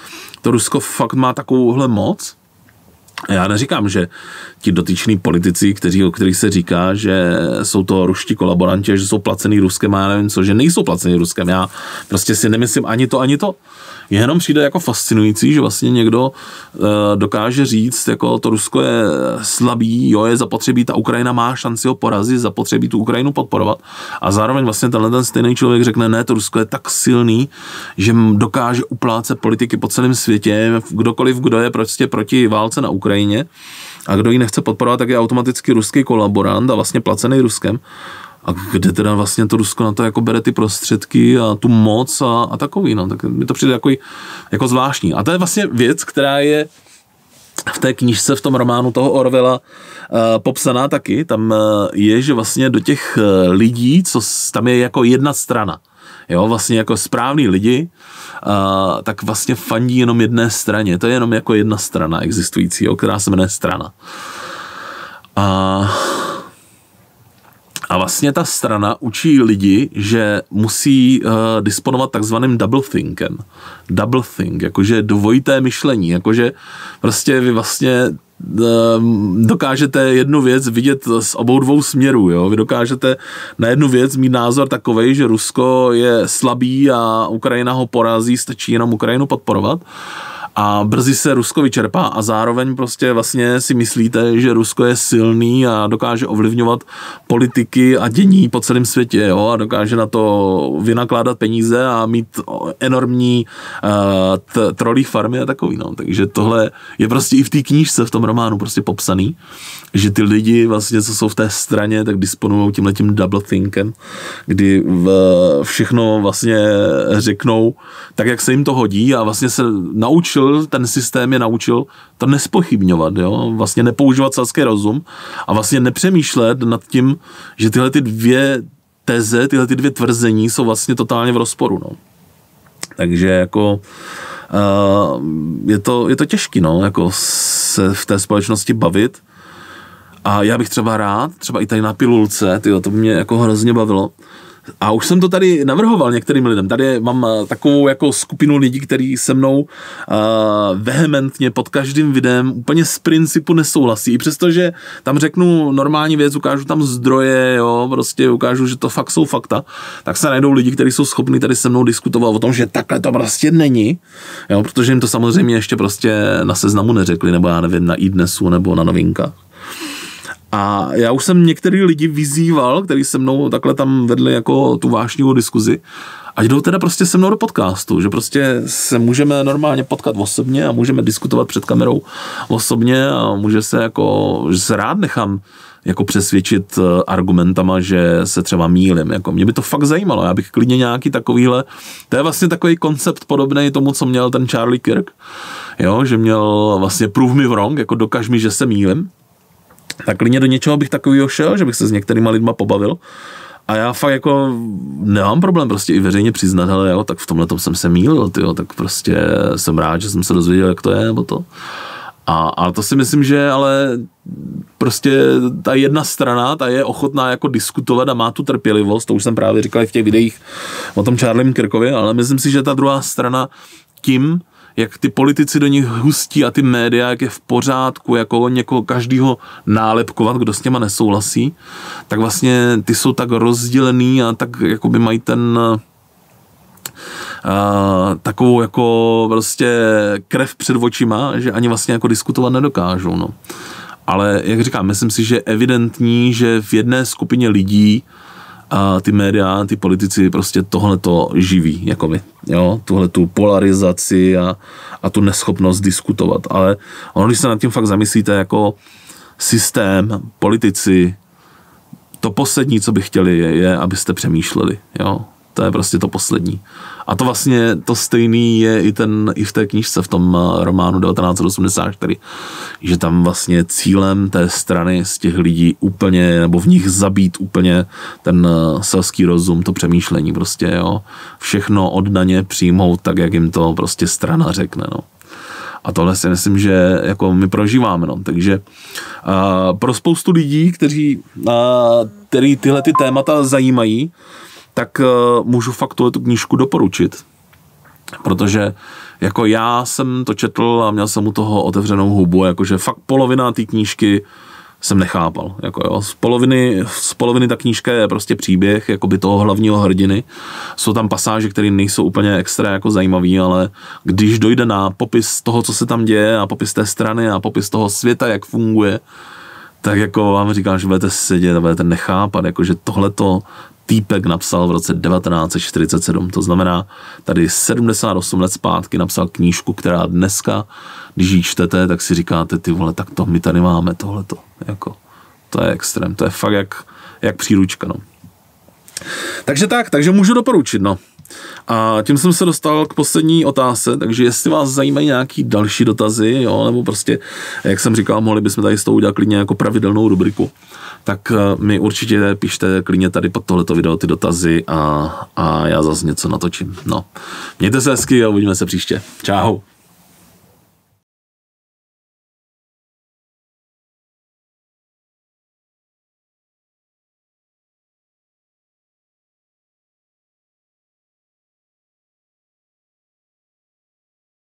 to Rusko fakt má takovouhle moc. Já neříkám, že ti dotyční politici, o kterých se říká, že jsou to ruští kolaboranti, že jsou placený Ruskem, a já nevím co, že nejsou placený Ruskem. Já prostě si nemyslím ani to. jenom přijde jako fascinující, že vlastně někdo dokáže říct, jako to Rusko je slabý, jo, je zapotřebí, ta Ukrajina má šanci ho porazit, zapotřebí tu Ukrajinu podporovat a zároveň vlastně ten stejný člověk řekne, ne, to Rusko je tak silný, že dokáže uplácet politiky po celém světě, kdokoliv, kdo je prostě proti válce na Ukrajině a kdo ji nechce podporovat, tak je automaticky ruský kolaborant a vlastně placený Ruskem. A kde teda vlastně to Rusko na to jako bere ty prostředky a tu moc a takový, no, tak mi to přijde jako zvláštní. A to je vlastně věc, která je v té knížce, v tom románu toho Orwella popsaná taky. Tam je, že vlastně do těch lidí, tam je jako jedna strana, jo, vlastně jako správný lidi, tak vlastně fandí jenom jedné straně. To je jenom jako jedna strana existující, jo, která se jmenuje strana. A vlastně ta strana učí lidi, že musí disponovat takzvaným double thinkem. Double think, jakože dvojité myšlení, jakože prostě vy vlastně dokážete jednu věc vidět z obou dvou směrů, jo? Vy dokážete na jednu věc mít názor takovej, že Rusko je slabý a Ukrajina ho porazí, stačí jenom Ukrajinu podporovat. A brzy se Rusko vyčerpá a zároveň prostě vlastně si myslíte, že Rusko je silný a dokáže ovlivňovat politiky a dění po celém světě, jo, a dokáže na to vynakládat peníze a mít enormní trolí farmy a takový, no. Takže tohle je prostě i v té knížce, v tom románu prostě popsaný, že ty lidi vlastně, co jsou v té straně, tak disponují tímhletím double thinkem, kdy všechno vlastně řeknou tak, jak se jim to hodí a vlastně se ten systém je naučil to nespochybňovat, jo? Vlastně nepoužívat selský rozum a vlastně nepřemýšlet nad tím, že tyhle ty dvě teze, tyhle ty dvě tvrzení jsou vlastně totálně v rozporu, no. Takže jako je to těžký, no, jako se v té společnosti bavit a já bych třeba rád, třeba i tady na pilulce, tyjo, to by mě jako hrozně bavilo. A už jsem to tady navrhoval některým lidem. Tady mám takovou jako skupinu lidí, kteří se mnou vehementně pod každým videem úplně z principu nesouhlasí. I přestože tam řeknu normální věc, ukážu tam zdroje, jo, prostě ukážu, že to fakt jsou fakta, tak se najdou lidi, kteří jsou schopni tady se mnou diskutovat o tom, že takhle to prostě není, jo, protože jim to samozřejmě ještě prostě na Seznamu neřekli, nebo já nevím, na iDnesu nebo na Novinkách. A já už jsem některý lidi vyzýval, kteří se mnou takhle tam vedli jako tu vášnivou diskuzi, ať jdou teda prostě se mnou do podcastu, že prostě se můžeme normálně potkat osobně a můžeme diskutovat před kamerou osobně a může se jako, že se rád nechám jako přesvědčit argumentama, že se třeba mýlim. Jako mě by to fakt zajímalo, já bych klidně nějaký takovýhle, to je vlastně takový koncept podobný tomu, co měl ten Charlie Kirk, jo, že měl vlastně prove me wrong, jako dokaž mi, že se mýlim. Tak klidně do něčeho bych takovýho šel, že bych se s některýma lidma pobavil. A já fakt jako nemám problém prostě i veřejně přiznat, hele, jo, tak v tomhle jsem se mýlil, tyjo, tak prostě jsem rád, že jsem se dozvěděl, jak to je, nebo to. A to si myslím, že ale prostě ta jedna strana, ta je ochotná jako diskutovat a má tu trpělivost, to už jsem právě říkal i v těch videích o tom Charliem Kirkovi, ale myslím si, že ta druhá strana tím, jak ty politici do nich hustí a ty média, jak je v pořádku, jako někoho každýho nálepkovat, kdo s těma nesouhlasí, tak vlastně ty jsou tak rozdělený a tak jakoby mají ten takovou jako prostě krev před očima, že ani vlastně jako diskutovat nedokážou, no. Ale jak říkám, myslím si, že je evidentní, že v jedné skupině lidí a ty média, ty politici prostě tohleto živí, jakoby, jo, tuhletu polarizaci a tu neschopnost diskutovat, ale ono, když se nad tím fakt zamyslíte jako systém, politici, to poslední, co by chtěli, je, abyste přemýšleli, jo, to je prostě to poslední. A to vlastně to stejný je i v té knížce, v tom románu 1984, že tam vlastně cílem té strany z těch lidí úplně, nebo v nich zabít úplně ten selský rozum, to přemýšlení prostě, jo. Všechno oddaně přijmout tak, jak jim to prostě strana řekne, no. A tohle si myslím, že jako my prožíváme, no. Takže pro spoustu lidí, který tyhle ty témata zajímají, tak můžu fakt tu knížku doporučit. Protože jako já jsem to četl a měl jsem u toho otevřenou hubu, jakože fakt polovina té knížky jsem nechápal. Jako jo. Z poloviny ta knížka je prostě příběh jakoby toho hlavního hrdiny. Jsou tam pasáže, které nejsou úplně extra jako zajímavý, ale když dojde na popis toho, co se tam děje a popis té strany a popis toho světa, jak funguje, tak jako vám říkám, že budete sedět a budete nechápat, jako že tohleto týpek napsal v roce 1947, to znamená tady 78 let zpátky napsal knížku, která dneska, když ji čtete, tak si říkáte, ty vole, tak to my tady máme tohleto, jako, to je extrém, to je fakt jak příručka, no. Takže můžu doporučit, no. A tím jsem se dostal k poslední otázce, takže jestli vás zajímají nějaký další dotazy, jo, nebo prostě, jak jsem říkal, mohli bychom tady s tou udělat klidně jako pravidelnou rubriku, tak mi určitě pište klidně tady pod tohleto video ty dotazy a já zase něco natočím. No, mějte se hezky a uvidíme se příště. Čau.